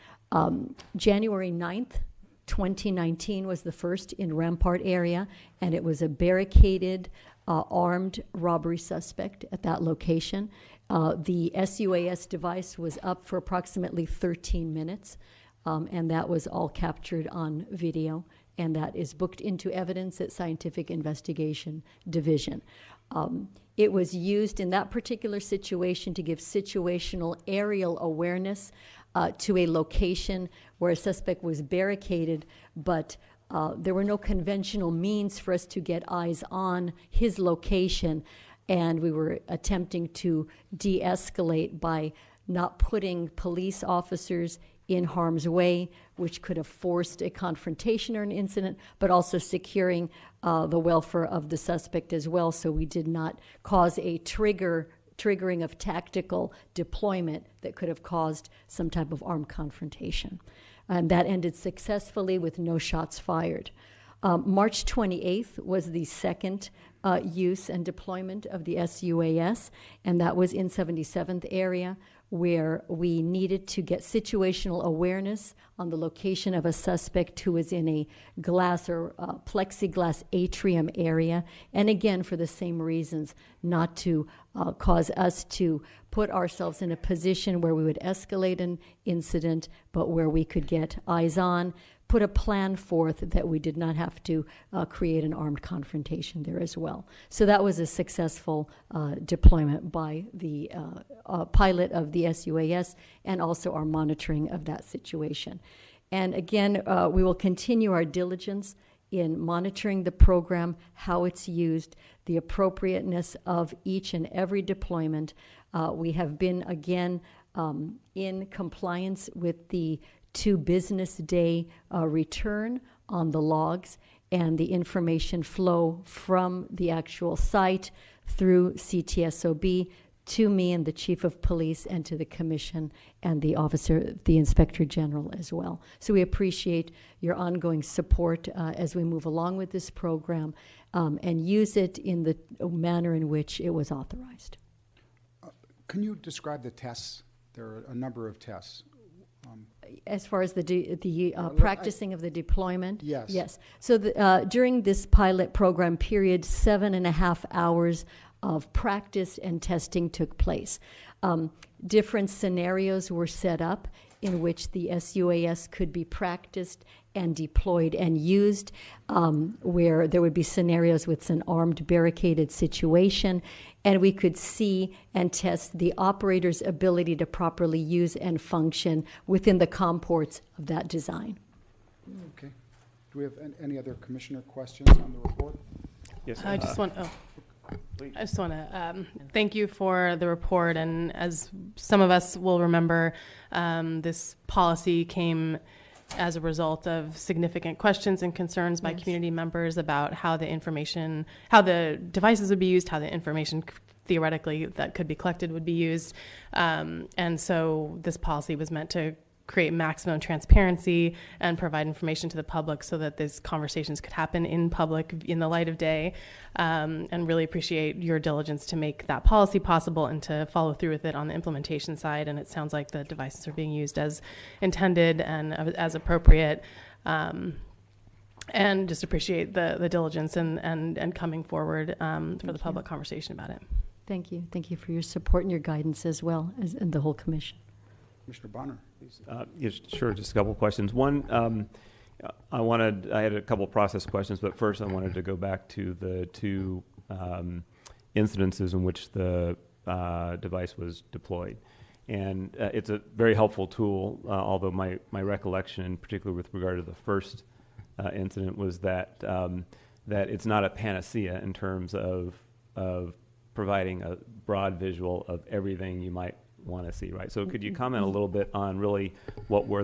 January 9th, 2019 was the first in Rampart area, and it was a barricaded, armed robbery suspect at that location. The SUAS device was up for approximately 13 minutes, and that was all captured on video, and that is booked into evidence at Scientific Investigation Division. It was used in that particular situation to give situational aerial awareness to a location where a suspect was barricaded, but there were no conventional means for us to get eyes on his location, and we were attempting to de-escalate by not putting police officers in harm's way, which could have forced a confrontation or an incident, but also securing the welfare of the suspect as well, so we did not cause a triggering of tactical deployment that could have caused some type of armed confrontation. And that ended successfully with no shots fired. March 28th was the second use and deployment of the SUAS, and that was in 77th area, where we needed to get situational awareness on the location of a suspect who was in a glass or plexiglass atrium area, and again for the same reasons, not to cause us to put ourselves in a position where we would escalate an incident, but where we could get eyes on, put a plan forth that we did not have to create an armed confrontation there as well. So that was a successful deployment by the pilot of the SUAS and also our monitoring of that situation. And again, we will continue our diligence in monitoring the program, how it's used, the appropriateness of each and every deployment. We have been, again, in compliance with the 2 business day return on the logs and the information flow from the actual site through CTSOB to me and the Chief of Police and to the Commission and the Inspector General as well. So we appreciate your ongoing support as we move along with this program and use it in the manner in which it was authorized. Can you describe the tests? There are a number of tests. As far as the practicing of the deployment? Yes. Yes. So during this pilot program period, 7.5 hours of practice and testing took place. Different scenarios were set up in which the SUAS could be practiced and deployed and used, where there would be scenarios with an armed barricaded situation, and we could see and test the operator's ability to properly use and function within the comports of that design. Okay. Do we have any other commissioner questions on the report? Yes. I just want to thank you for the report. And as some of us will remember, this policy came as a result of significant questions and concerns by community members about how the devices would be used, how the information theoretically that could be collected would be used. And so this policy was meant to create maximum transparency and provide information to the public so that these conversations could happen in public in the light of day, and really appreciate your diligence to make that policy possible and to follow through with it on the implementation side. And it sounds like the devices are being used as intended and as appropriate, and just appreciate the diligence and coming forward for the public conversation about it. Thank you. Thank you for your support and your guidance as well, and the whole commission. Commissioner Bonner, please. Yes, sure. Just a couple of questions. One, I had a couple of process questions, but first I wanted to go back to the 2 incidences in which the device was deployed. And it's a very helpful tool, although my recollection, particularly with regard to the first incident, was that that it's not a panacea in terms of providing a broad visual of everything you might want to see, right? So could you comment a little bit on really what were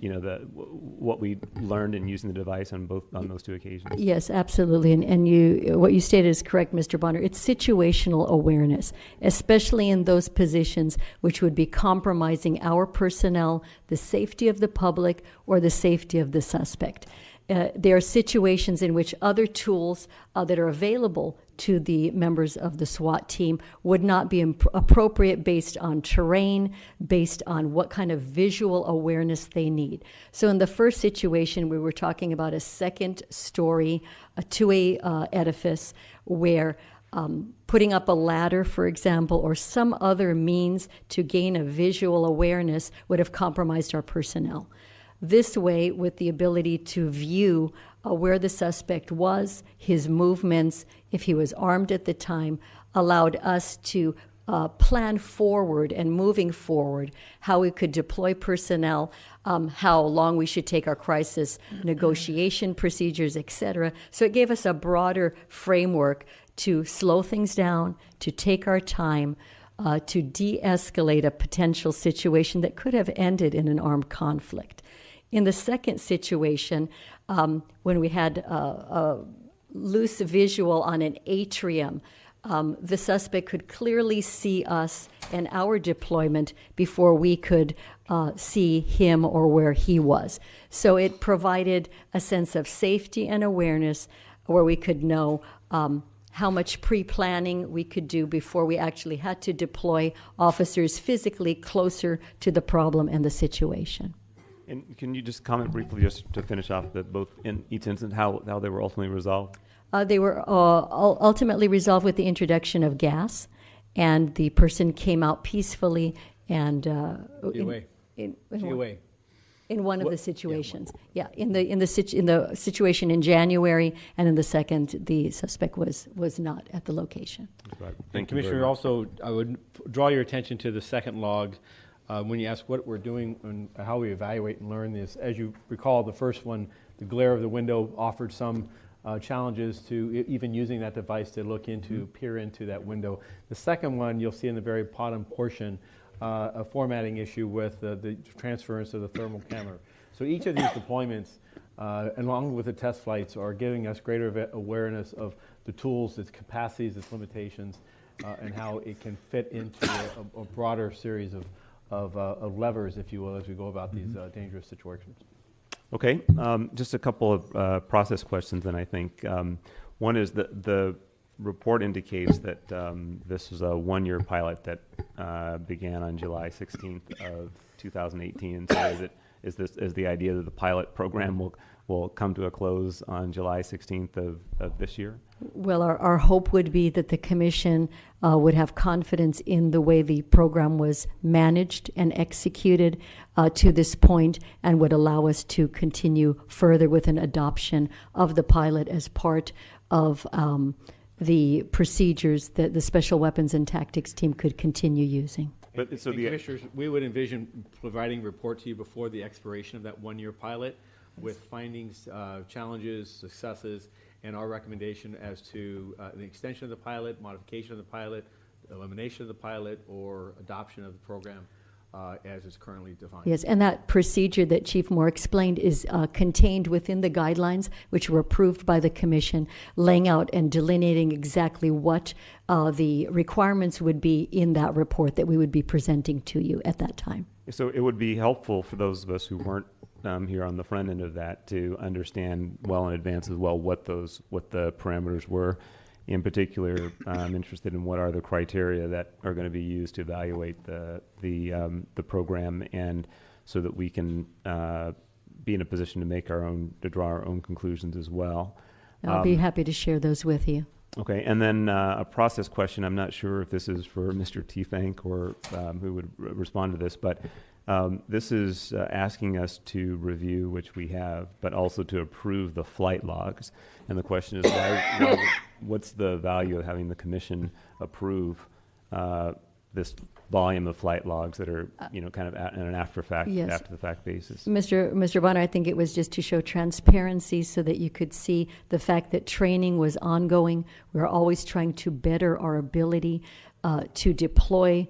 what we learned in using the device on those 2 occasions? Yes, absolutely. And what you stated is correct, Mr. Bonner. It's situational awareness, especially in those positions which would be compromising our personnel, the safety of the public, or the safety of the suspect. There are situations in which other tools that are available to the members of the SWAT team would not be appropriate based on terrain, based on what kind of visual awareness they need. So in the first situation, we were talking about a second story to a edifice where putting up a ladder, for example, or some other means to gain a visual awareness would have compromised our personnel. This way, with the ability to view where the suspect was, his movements, if he was armed at the time, allowed us to plan forward and moving forward how we could deploy personnel, how long we should take our crisis negotiation procedures, etc. So it gave us a broader framework to slow things down, to take our time, to de-escalate a potential situation that could have ended in an armed conflict. In the second situation, when we had a loose visual on an atrium, the suspect could clearly see us and our deployment before we could see him or where he was. So it provided a sense of safety and awareness where we could know how much pre-planning we could do before we actually had to deploy officers physically closer to the problem and the situation. And can you just comment briefly, just to finish off, that both in each incident, how they were ultimately resolved? They were ultimately resolved with the introduction of gas, and the person came out peacefully and... GOA. In one of the situations, yeah. In the situation in January, and in the second, the suspect was not at the location. And Commissioner, also, I would draw your attention to the second log when you ask what we're doing and how we evaluate and learn this. As you recall, the first one, the glare of the window offered some challenges to even using that device to look into, peer into that window. The second one, you'll see in the very bottom portion, a formatting issue with the transference of the thermal camera. So each of these deployments, along with the test flights, are giving us greater awareness of the tools, its capacities, its limitations, and how it can fit into a broader series of levers, if you will, as we go about these dangerous situations. Okay, just a couple of process questions then, I think. One is that the report indicates that this is a one-year pilot that began on July 16th of 2018. So is the idea that the pilot program will come to a close on July 16th of this year? Well, our hope would be that the Commission would have confidence in the way the program was managed and executed to this point, and would allow us to continue further with an adoption of the pilot as part of the procedures that the Special Weapons and Tactics team could continue using. But so Commissioners, we would envision providing a report to you before the expiration of that one-year pilot with findings, challenges, successes, and our recommendation as to the extension of the pilot, modification of the pilot, elimination of the pilot, or adoption of the program as it's currently defined. Yes, and that procedure that Chief Moore explained is contained within the guidelines, which were approved by the Commission, laying out and delineating exactly what the requirements would be in that report that we would be presenting to you at that time. So it would be helpful for those of us who weren't here on the front end of that to understand well in advance as well what the parameters were. In particular, I'm interested in what are the criteria that are going to be used to evaluate the program, and so that we can be in a position to draw our own conclusions as well. I'll be happy to share those with you. Okay, and then a process question. I'm not sure if this is for Mr. Teefank or who would respond to this, but this is asking us to review, which we have, but also to approve the flight logs. And the question is, what's the value of having the Commission approve this volume of flight logs that are, kind of in an after the fact basis? Mr. Bonner, I think it was just to show transparency so that you could see the fact that training was ongoing. We're always trying to better our ability to deploy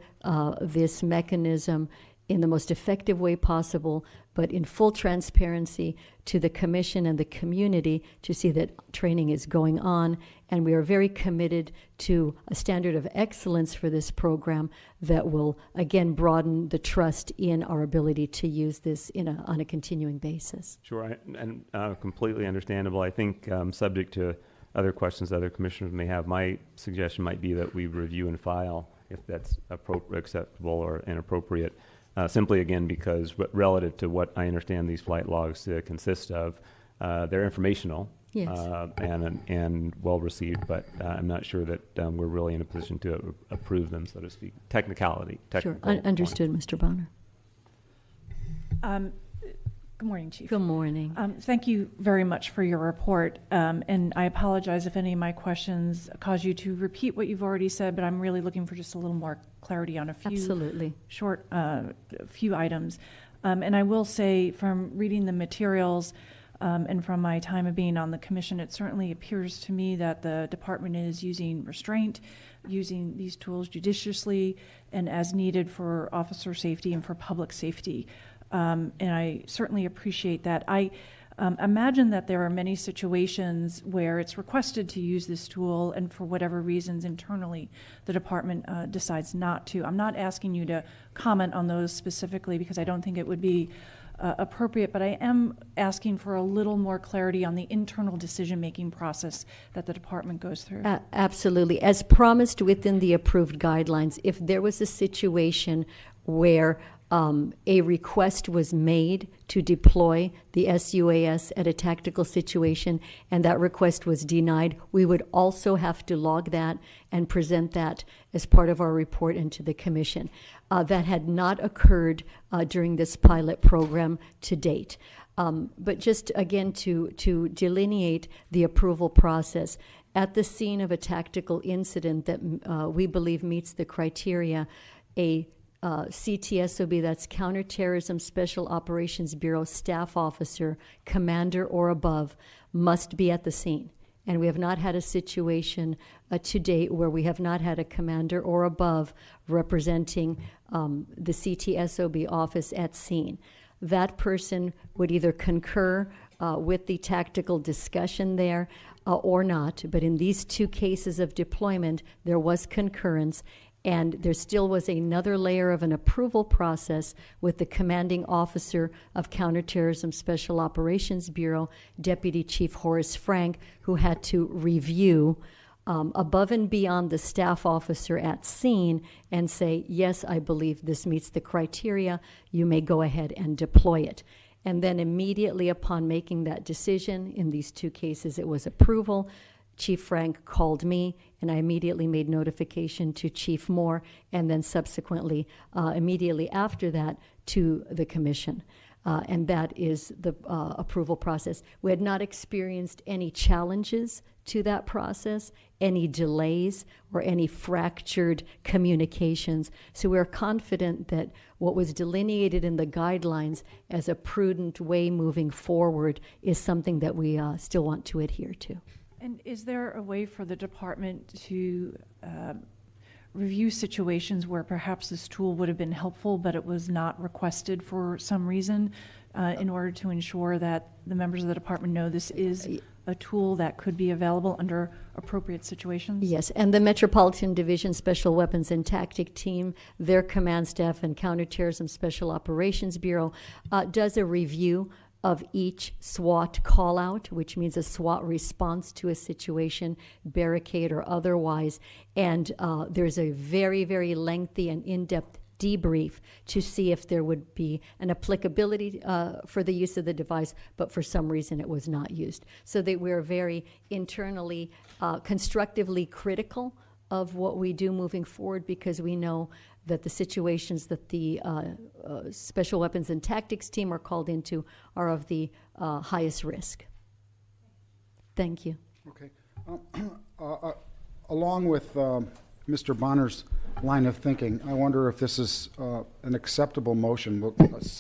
this mechanism in the most effective way possible, but in full transparency to the Commission and the community to see that training is going on. And we are very committed to a standard of excellence for this program that will, again, broaden the trust in our ability to use this on a continuing basis. Sure, and completely understandable. I think subject to other questions other commissioners may have, my suggestion might be that we review and file if that's acceptable or inappropriate. Simply, again, because relative to what I understand these flight logs consist of, they're informational, yes, and well received, but I'm not sure that we're really in a position to approve them, so to speak. Technical. Sure, understood, Mr. Bonner. Good morning, Chief. Good morning. Thank you very much for your report, and I apologize if any of my questions cause you to repeat what you've already said, but I'm really looking for just a little more clarity on a few Absolutely. short few items. And I will say, from reading the materials and from my time of being on the Commission, it certainly appears to me that the department is using restraint, using these tools judiciously and as needed for officer safety and for public safety. And I certainly appreciate that. I imagine that there are many situations where it's requested to use this tool, and for whatever reasons internally the department decides not to. I'm not asking you to comment on those specifically because I don't think it would be appropriate, but I am asking for a little more clarity on the internal decision-making process that the department goes through. Absolutely. As promised within the approved guidelines, if there was a situation where A request was made to deploy the SUAS at a tactical situation, and that request was denied. We would also have to log that and present that as part of our report into the commission. That had not occurred during this pilot program to date. But just again to delineate the approval process, at the scene of a tactical incident that we believe meets the criteria, a CTSOB, that's Counterterrorism Special Operations Bureau staff officer, commander or above, must be at the scene. And we have not had a situation to date where we have not had a commander or above representing the CTSOB office at scene. That person would either concur with the tactical discussion there or not. But in these two cases of deployment, there was concurrence, and there still was another layer of an approval process with the commanding officer of Counterterrorism Special Operations Bureau, Deputy Chief Horace Frank, who had to review above and beyond the staff officer at scene and say, yes, I believe this meets the criteria, you may go ahead and deploy it. And then immediately upon making that decision, in these two cases it was approval, Chief Frank called me, and I immediately made notification to Chief Moore, and then subsequently, immediately after that, to the commission. And that is the approval process. We had not experienced any challenges to that process, any delays, or any fractured communications. So we're confident that what was delineated in the guidelines as a prudent way moving forward is something that we still want to adhere to. And is there a way for the department to review situations where perhaps this tool would have been helpful, but it was not requested for some reason, in order to ensure that the members of the department know this is a tool that could be available under appropriate situations? Yes, and the Metropolitan Division Special Weapons and Tactic Team, their command staff and Counterterrorism Special Operations Bureau does a review of each SWAT call-out, which means a SWAT response to a situation, barricade or otherwise. And there's a very, very lengthy and in-depth debrief to see if there would be an applicability for the use of the device, but for some reason it was not used. So that we're very internally, constructively critical of what we do moving forward, because we know that the situations that the Special Weapons and Tactics team are called into are of the highest risk. Thank you. Okay. Along with Mr. Bonner's line of thinking, I wonder if this is an acceptable motion,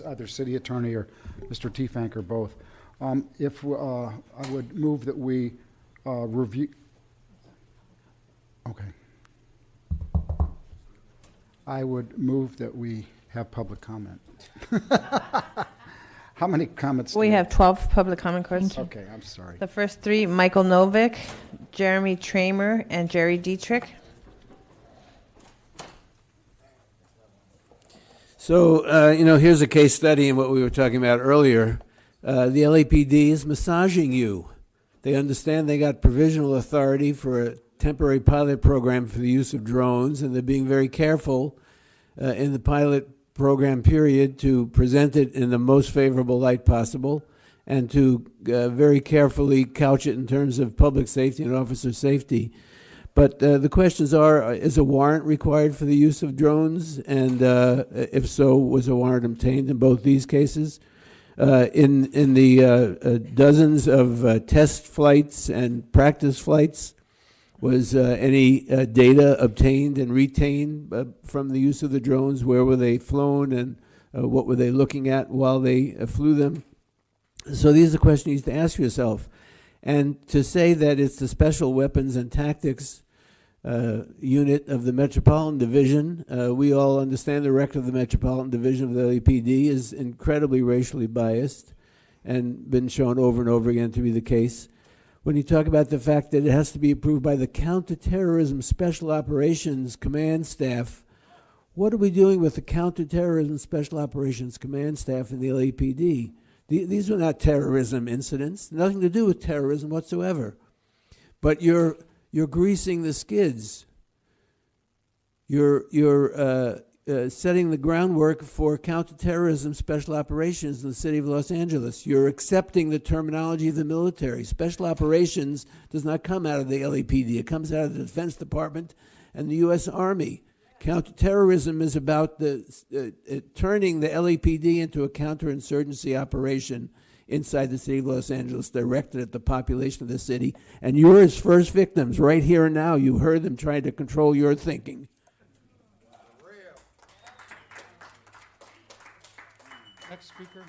either City Attorney or Mr. Tiefank or both. If I would move that we review. Okay. I would move that we have public comment. How many comments? We have 12 public comment cards. Okay, I'm sorry. The first three, Michael Novick, Jeremy Tramer, and Jerry Dietrich. So, here's a case study in what we were talking about earlier. The LAPD is massaging you. They understand they got provisional authority for a temporary pilot program for the use of drones, and they're being very careful in the pilot program period to present it in the most favorable light possible, and to very carefully couch it in terms of public safety and officer safety. But the questions are, is a warrant required for the use of drones? And if so, was a warrant obtained in both these cases? In the dozens of test flights and practice flights, was any data obtained and retained from the use of the drones? Where were they flown, and what were they looking at while they flew them? So these are questions you need to ask yourself. And to say that it's the Special Weapons and Tactics unit of the Metropolitan Division, we all understand the record of the Metropolitan Division of the LAPD is incredibly racially biased and been shown over and over again to be the case. When you talk about the fact that it has to be approved by the Counterterrorism Special Operations Command Staff, what are we doing with the Counterterrorism Special Operations Command Staff in the LAPD? These are not terrorism incidents, nothing to do with terrorism whatsoever. But you're greasing the skids. You're setting the groundwork for counterterrorism special operations in the city of Los Angeles. You're accepting the terminology of the military. Special operations does not come out of the LAPD. It comes out of the Defense Department and the U.S. Army. Counterterrorism is about turning the LAPD into a counterinsurgency operation inside the city of Los Angeles, directed at the population of the city. And you're his first victims right here and now. You heard them trying to control your thinking. Next speaker.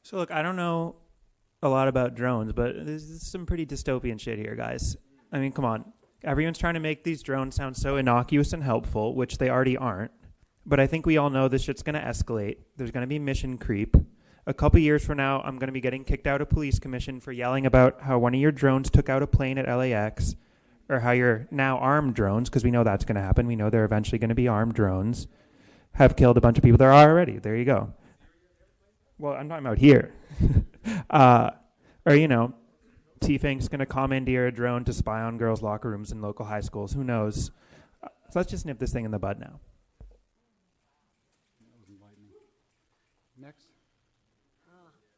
So look, I don't know a lot about drones, but there's some pretty dystopian shit here, guys. I mean, come on. Everyone's trying to make these drones sound so innocuous and helpful, which they already aren't. But I think we all know this shit's going to escalate. There's going to be mission creep. A couple years from now, I'm going to be getting kicked out of police commission for yelling about how one of your drones took out a plane at LAX, or how your now armed drones, because we know that's going to happen. We know they're eventually going to be armed drones, have killed a bunch of people there already. There you go. Well, I'm talking about here. Or, you know, T-Fink's going to commandeer a drone to spy on girls' locker rooms in local high schools. Who knows? So let's just nip this thing in the bud now. Next.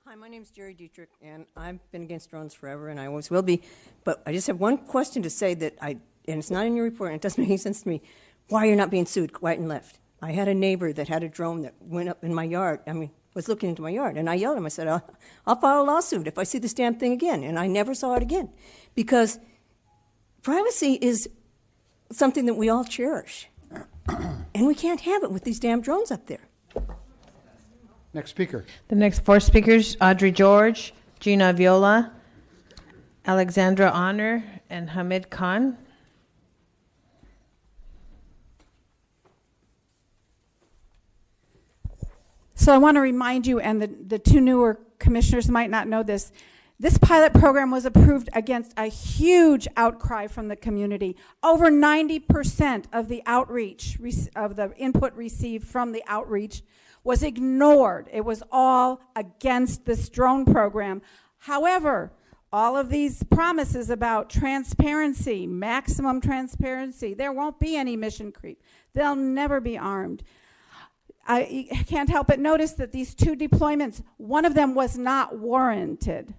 Hi, my name's Jerry Dietrich, and I've been against drones forever, and I always will be. But I just have one question to say and it's not in your report, and it doesn't make any sense to me, why you're not being sued right and left. I had a neighbor that had a drone that went up in my yard. Was looking into my yard, and I yelled at him. I said, I'll file a lawsuit if I see this damn thing again. And I never saw it again, because privacy is something that we all cherish, and we can't have it with these damn drones up there. Next speaker. The next four speakers, Audrey George, Gina Viola, Alexandra Honor, and Hamid Khan. So I want to remind you, and the two newer commissioners might not know this, this pilot program was approved against a huge outcry from the community. Over 90% of the outreach, of the input received from the outreach was ignored. It was all against this drone program. However, all of these promises about transparency, maximum transparency, there won't be any mission creep. They'll never be armed. I can't help but notice that these two deployments, one of them was not warranted.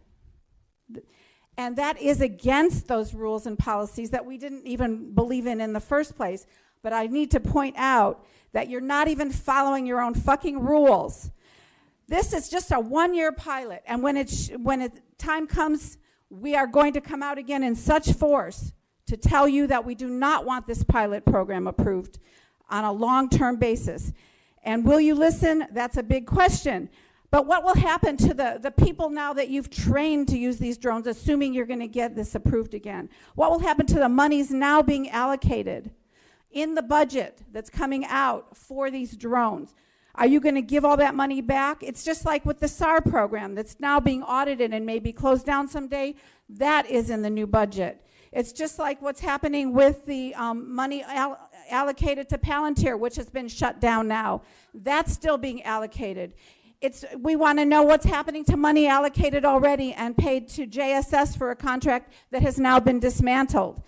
And that is against those rules and policies that we didn't even believe in the first place. But I need to point out that you're not even following your own fucking rules. This is just a one-year pilot. And when time comes, we are going to come out again in such force to tell you that we do not want this pilot program approved on a long-term basis. And will you listen? That's a big question. But what will happen to the people now that you've trained to use these drones, assuming you're going to get this approved again? What will happen to the monies now being allocated in the budget that's coming out for these drones? Are you going to give all that money back? It's just like with the SAR program that's now being audited and may be closed down someday. That is in the new budget. It's just like what's happening with the money allocated to Palantir, which has been shut down now. That's still being allocated. We want to know what's happening to money allocated already and paid to JSS for a contract that has now been dismantled.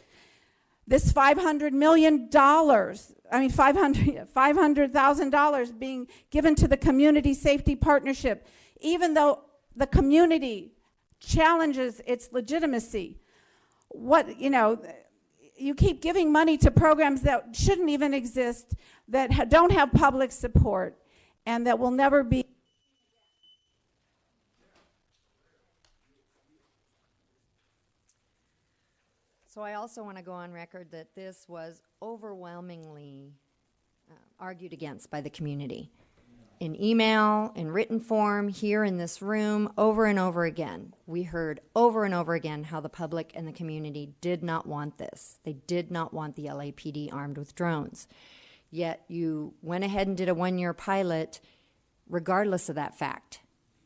This $500 million, $500,000 being given to the Community Safety Partnership, even though the community challenges its legitimacy. You keep giving money to programs that shouldn't even exist, that don't have public support, and that will never be. So I also want to go on record that this was overwhelmingly argued against by the community. In email, in written form, here in this room, over and over again. We heard over and over again how the public and the community did not want this. They did not want the LAPD armed with drones. Yet you went ahead and did a one-year pilot regardless of that fact.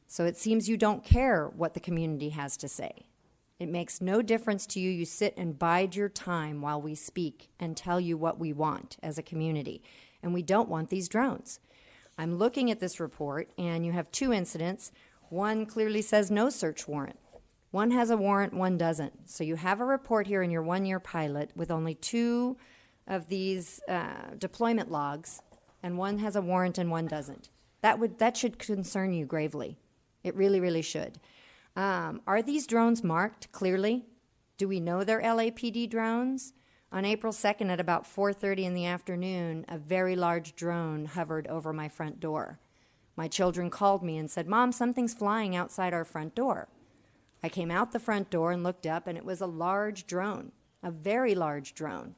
So it seems you don't care what the community has to say. It makes no difference to you. You sit and bide your time while we speak and tell you what we want as a community. And we don't want these drones. I'm looking at this report, and you have two incidents. One clearly says no search warrant. One has a warrant, one doesn't. So you have a report here in your one-year pilot with only 2 of these deployment logs, and one has a warrant and one doesn't. That should concern you gravely. It really, really should. Are these drones marked clearly? Do we know they're LAPD drones? On April 2nd at about 4:30 in the afternoon, a very large drone hovered over my front door. My children called me and said, "Mom, something's flying outside our front door." I came out the front door and looked up, and it was a large drone, a very large drone.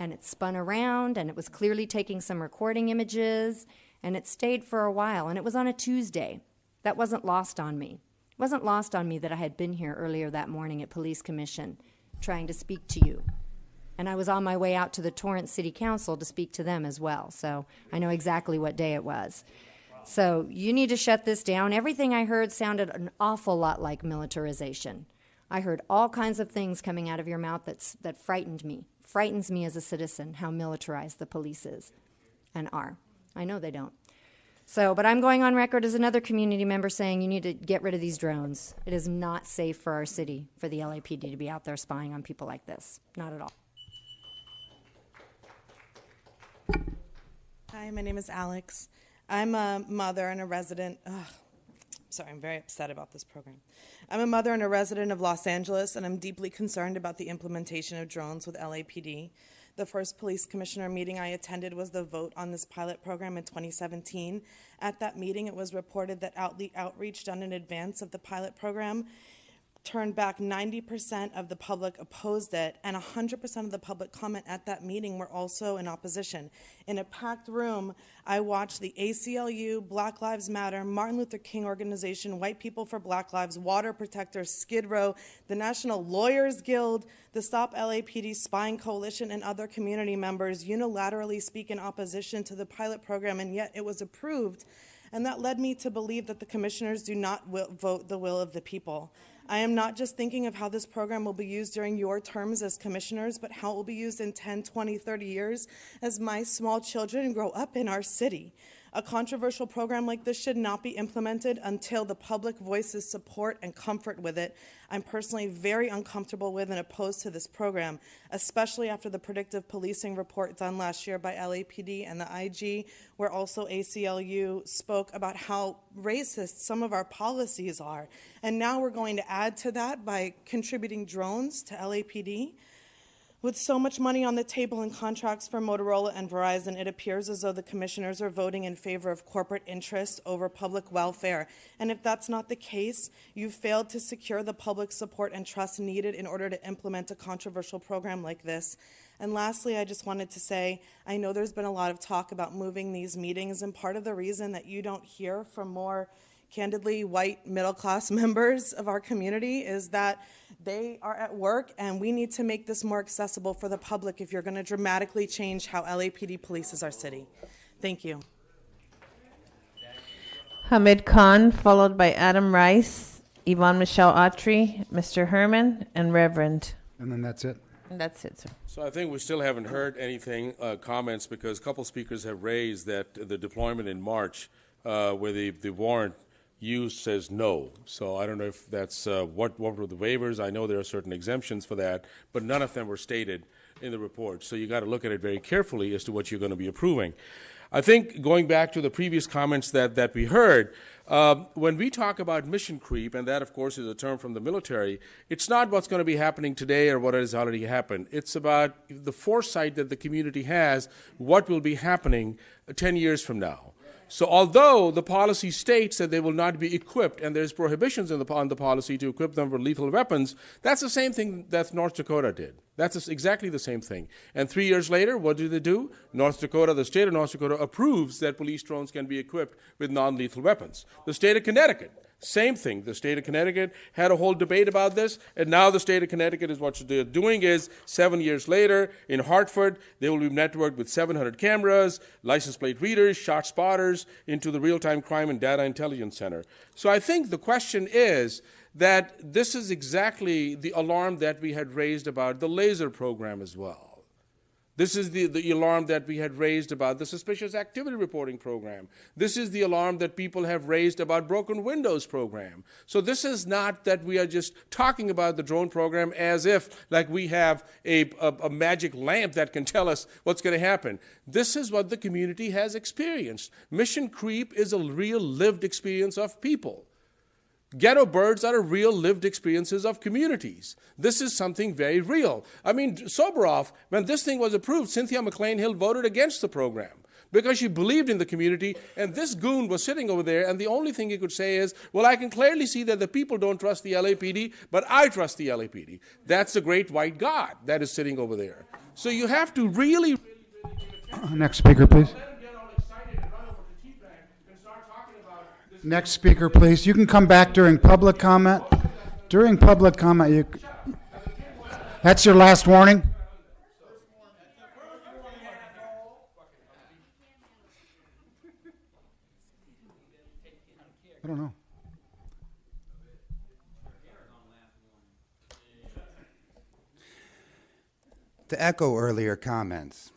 And it spun around, and it was clearly taking some recording images, and it stayed for a while, and it was on a Tuesday. That wasn't lost on me. It wasn't lost on me that I had been here earlier that morning at Police Commission trying to speak to you. And I was on my way out to the Torrance City Council to speak to them as well, so I know exactly what day it was. So you need to shut this down. Everything I heard sounded an awful lot like militarization. I heard all kinds of things coming out of your mouth that frightened me. Frightens me as a citizen how militarized the police is and are. I know they don't. So, but I'm going on record as another community member saying you need to get rid of these drones. It is not safe for our city for the LAPD to be out there spying on people like this. Not at all. Hi, my name is Alex. I'm a mother and a resident. Sorry, I'm very upset about this program. I'm a mother and a resident of Los Angeles, and I'm deeply concerned about the implementation of drones with LAPD. The first police commissioner meeting I attended was the vote on this pilot program in 2017. At that meeting, it was reported that outreach done in advance of the pilot program turned back 90% of the public opposed it, and 100% of the public comment at that meeting were also in opposition. In a packed room, I watched the ACLU, Black Lives Matter, Martin Luther King Organization, White People for Black Lives, Water Protectors, Skid Row, the National Lawyers Guild, the Stop LAPD Spying Coalition, and other community members unilaterally speak in opposition to the pilot program, and yet it was approved. And that led me to believe that the commissioners do not vote the will of the people. I am not just thinking of how this program will be used during your terms as commissioners, but how it will be used in 10, 20, 30 years as my small children grow up in our city. A controversial program like this should not be implemented until the public voices support and comfort with it. I'm personally very uncomfortable with and opposed to this program, especially after the predictive policing report done last year by LAPD and the IG, where also ACLU spoke about how racist some of our policies are. And now we're going to add to that by contributing drones to LAPD. With so much money on the table in contracts for Motorola and Verizon, it appears as though the commissioners are voting in favor of corporate interests over public welfare. And if that's not the case, you've failed to secure the public support and trust needed in order to implement a controversial program like this. And lastly, I just wanted to say, I know there's been a lot of talk about moving these meetings, and part of the reason that you don't hear from more candidly white middle-class members of our community is that they are at work, and we need to make this more accessible for the public if you're going to dramatically change how LAPD polices our city. Thank you. Hamid Khan, followed by Adam Rice, Yvonne Michelle Autry, Mr. Herman, and Reverend. And then that's it. And that's it, sir. So I think we still haven't heard anything, comments, because a couple speakers have raised that the deployment in March, where the warrant use says no. So I don't know if that's what were the waivers. I know there are certain exemptions for that, but none of them were stated in the report. So you got to look at it very carefully as to what you're going to be approving. I think going back to the previous comments that we heard, when we talk about mission creep, and that of course is a term from the military, it's not what's going to be happening today or what has already happened. It's about the foresight that the community has, what will be happening 10 years from now. So although the policy states that they will not be equipped, and there's prohibitions on the policy to equip them with lethal weapons, that's the same thing that North Dakota did. That's exactly the same thing. And 3 years later, what do they do? North Dakota, the state of North Dakota, approves that police drones can be equipped with non-lethal weapons. The state of Connecticut, same thing. The state of Connecticut had a whole debate about this, and now the state of Connecticut is what they're doing is 7 years later in Hartford, they will be networked with 700 cameras, license plate readers, shot spotters into the real-time crime and data intelligence center. So I think the question is that this is exactly the alarm that we had raised about the laser program as well. This is the alarm that we had raised about the suspicious activity reporting program. This is the alarm that people have raised about broken windows program. So this is not that we are just talking about the drone program as if like we have a magic lamp that can tell us what's going to happen. This is what the community has experienced. Mission creep is a real lived experience of people. Ghetto birds are real lived experiences of communities. This is something very real. I mean, Soboroff, when this thing was approved, Cynthia McLean-Hill voted against the program because she believed in the community, and this goon was sitting over there, and the only thing he could say is, well, I can clearly see that the people don't trust the LAPD, but I trust the LAPD. That's the great white God that is sitting over there. So you have to really... Next speaker, please. Next speaker, please. You can come back during public comment. During public comment, that's your last warning. I don't know. To echo earlier comments,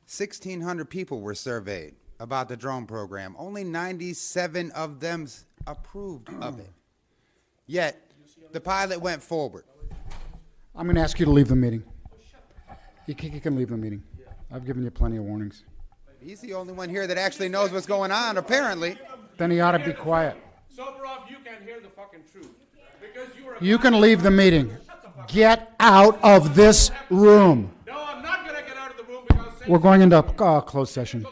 1,600 people were surveyed about the drone program. Only 97 of them approved of it. Yet, the pilot went forward. I'm going to ask you to leave the meeting. You can leave the meeting. I've given you plenty of warnings. He's the only one here that actually knows what's going on, apparently. Then he ought to be quiet. Soboroff, you can't hear the fucking truth. Because You can leave the meeting. Get out of this room. No, I'm not going to get out of the room because... We're going into closed session.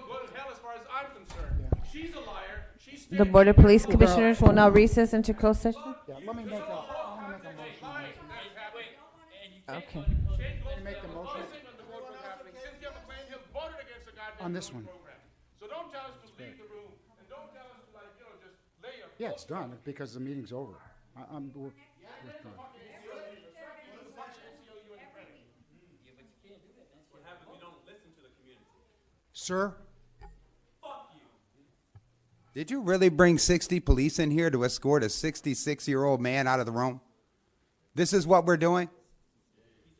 The Board of Police Commissioners will now recess into closed session. Yeah, let me make a Okay. on this one. So don't tell us to leave the room, and don't tell us to just lay your... Yeah, it's done because the meeting's over. We're done. Sir? Did you really bring 60 police in here to escort a 66-year-old man out of the room? This is what we're doing?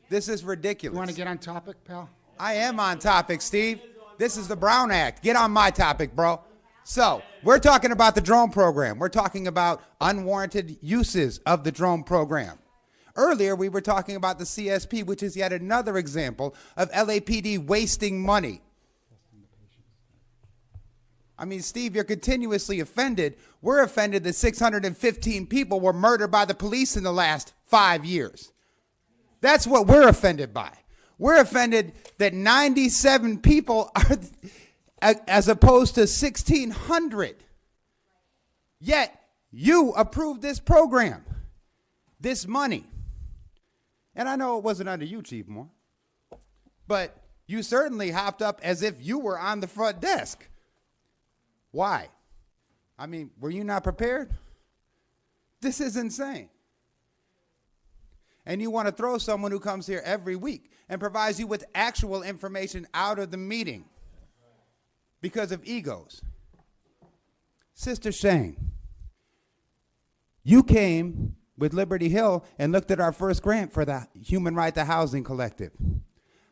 This is ridiculous. You want to get on topic, pal? I am on topic, Steve. This is the Brown Act. Get on my topic, bro. So, we're talking about the drone program. We're talking about unwarranted uses of the drone program. Earlier, we were talking about the CSP, which is yet another example of LAPD wasting money. I mean, Steve, you're continuously offended. We're offended that 615 people were murdered by the police in the last 5 years. That's what we're offended by. We're offended that 97 people are, as opposed to 1,600. Yet, you approved this program, this money. And I know it wasn't under you, Chief Moore, but you certainly hopped up as if you were on the front desk. Why? I mean, were you not prepared? This is insane. And you want to throw someone who comes here every week and provides you with actual information out of the meeting because of egos. Sister Shane, you came with Liberty Hill and looked at our first grant for the Human Right to Housing Collective.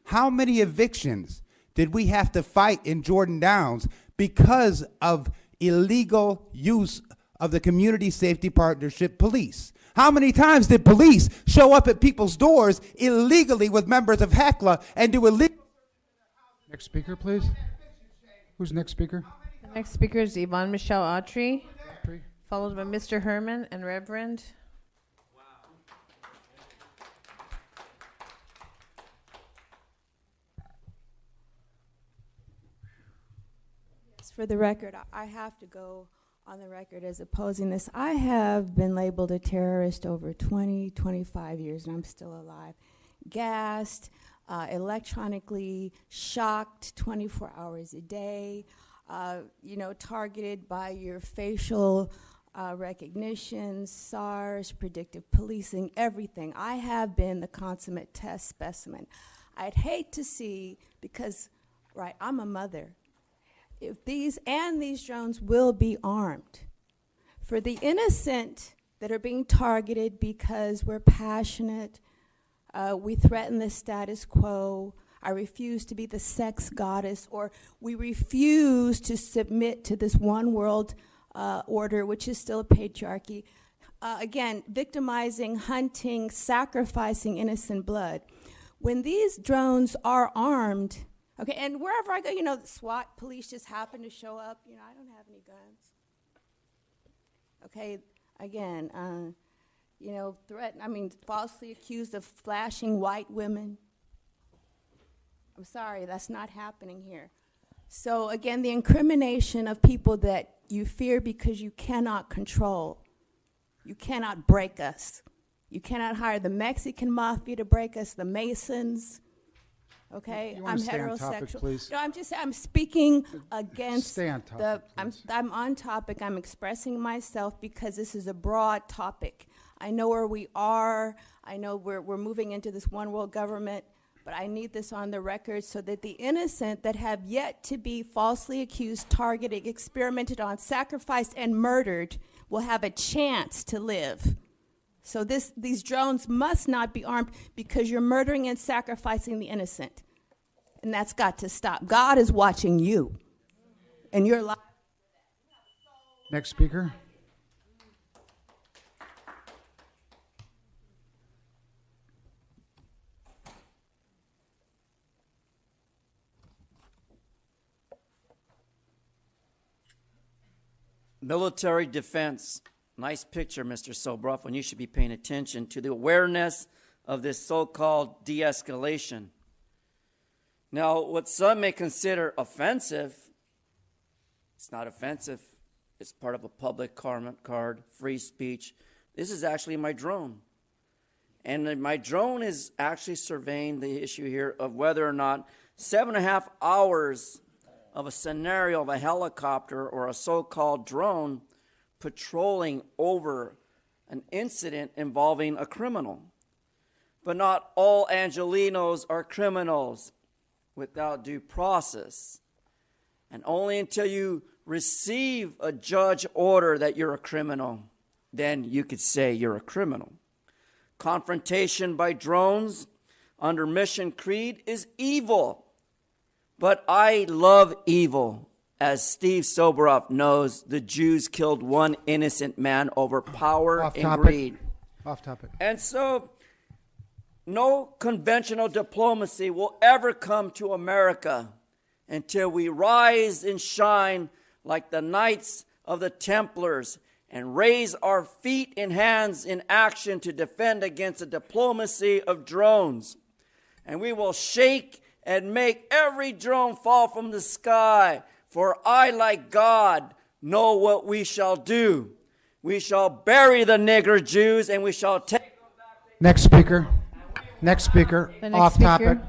How many evictions did we have to fight in Jordan Downs because of illegal use of the Community Safety Partnership police? How many times did police show up at people's doors illegally with members of HECLA and do illegal... Next speaker, please. Who's next speaker? The next speaker is Yvonne Michelle Autry, followed by Mr. Herman and Reverend. For the record, I have to go on the record as opposing this. I have been labeled a terrorist over 20, 25 years, and I'm still alive. Gassed, electronically shocked 24 hours a day, targeted by your facial recognition, SARS, predictive policing, everything. I have been the consummate test specimen. I'd hate to see, because, right, I'm a mother. If these drones will be armed. For the innocent that are being targeted because we're passionate, we threaten the status quo, I refuse to be the sex goddess, or we refuse to submit to this one world order, which is still a patriarchy. Again, victimizing, hunting, sacrificing innocent blood. When these drones are armed, okay, and wherever I go, you know, the SWAT police just happen to show up. You know, I don't have any guns. Okay, again, you know, falsely accused of flashing white women. I'm sorry, that's not happening here. So again, the incrimination of people that you fear because you cannot control. You cannot break us. You cannot hire the Mexican mafia to break us, the Masons. Okay, You I'm wanna stay on heterosexual. topic, please? No, I'm speaking against Stay on topic, I'm on topic. I'm expressing myself because this is a broad topic. I know where we are. I know we're moving into this one world government, but I need this on the record so that the innocent that have yet to be falsely accused, targeted, experimented on, sacrificed, and murdered will have a chance to live. So these drones must not be armed because you're murdering and sacrificing the innocent. And that's got to stop. God is watching you. And your life. Next speaker. Military defense. Nice picture, Mr. Sobroff, when you should be paying attention to the awareness of this so-called de-escalation. Now, what some may consider offensive, it's not offensive. It's part of a public comment card, free speech. This is actually my drone. And my drone is actually surveying the issue here of whether or not 7.5 hours of a scenario of a helicopter or a so-called drone patrolling over an incident involving a criminal. But not all Angelenos are criminals without due process. And only until you receive a judge order that you're a criminal, then you could say you're a criminal. Confrontation by drones under Mission Creed is evil. But I love evil. As Steve Soboroff knows, the Jews killed one innocent man over power and greed. Off topic. And so, no conventional diplomacy will ever come to America until we rise and shine like the Knights of the Templars and raise our feet and hands in action to defend against the diplomacy of drones. And we will shake and make every drone fall from the sky. For I, like God, know what we shall do. We shall bury the nigger Jews, and we shall take them back. Next speaker. Next speaker. The next Off topic. speaker.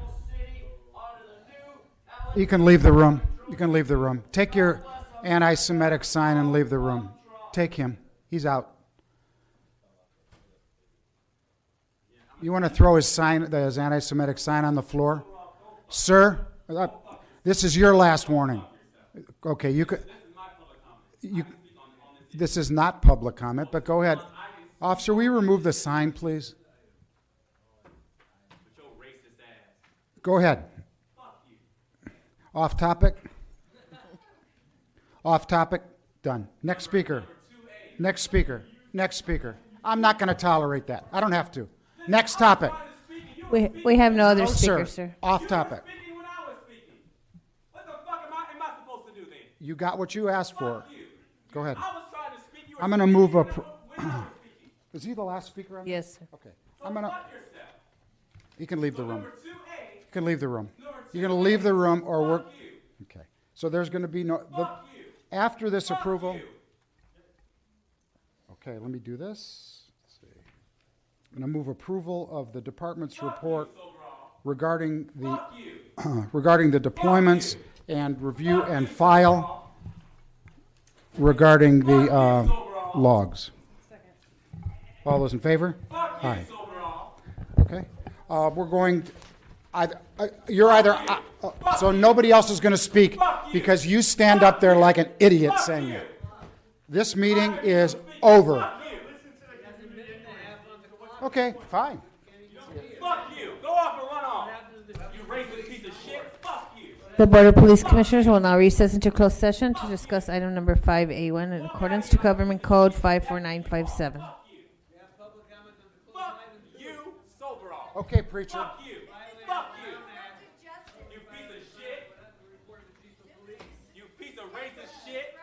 You can leave the room. You can leave the room. Take your anti-Semitic sign and leave the room. Take him. He's out. You want to throw his anti-Semitic sign on the floor? Sir, this is your last warning. Okay, you could. This is not public comment, but go ahead. Officer, will you remove the sign, please? Go ahead. Off topic? Off topic? Done. Next speaker. Next speaker. Next speaker. I'm not going to tolerate that. I don't have to. Next topic. We have no other Oh, speakers, sir. Off topic. You got what you asked for. Go ahead. I'm going to move up. Is he the last speaker on Yes, sir. Okay. I'm going to. You can leave the room. You can leave the room. You're going to leave the room or work. Okay. So there's going to be no. After this approval. Okay, let me do this. Let's see. I'm going to move approval of the department's report regarding the regarding the deployments and review and file regarding the logs. All those in favor? Aye. Okay. We're going. You're either. So nobody else is going to speak because you stand up there like an idiot saying that. This meeting is over. Okay, fine. Fuck you. Go off and run off. You racist piece of shit. Fuck you. The Board of Police Commissioners will now recess into closed session to discuss item number 5A1 in accordance to Government Code 54957. Okay, preacher. Fuck you. Fuck you. You piece of shit. You piece of racist shit.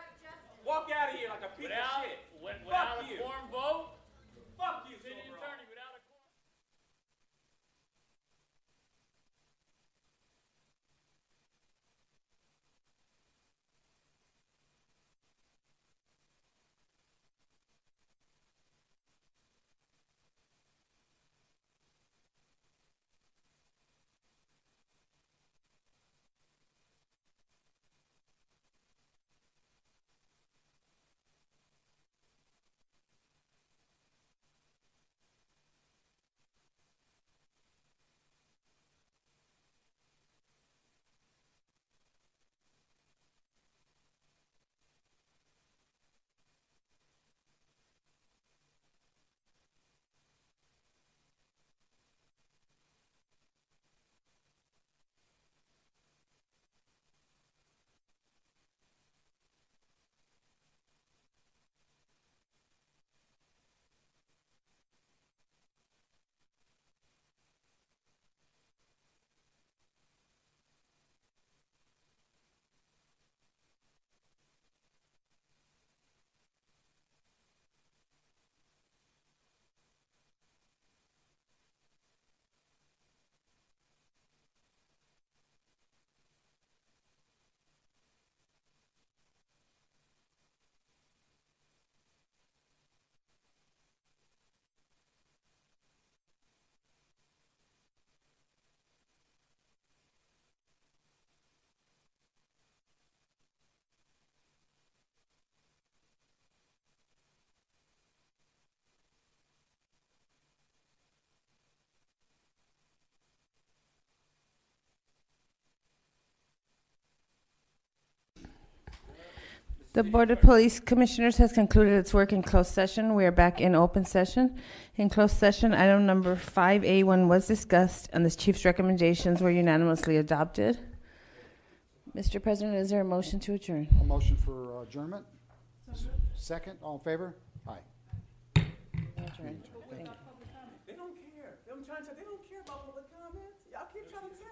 Walk out of here like a piece of shit. Without a quorum vote? Fuck you, city attorney, without a quorum. The Board of Police Commissioners has concluded its work in closed session. We are back in open session. In closed session, item number 5A1 was discussed, and the chief's recommendations were unanimously adopted. Mr. President, is there a motion to adjourn? A motion for adjournment? Second, all in favor? Aye. Adjourn. Thank you. They don't care. I'm trying to say they don't care about public comments. Y'all keep trying to say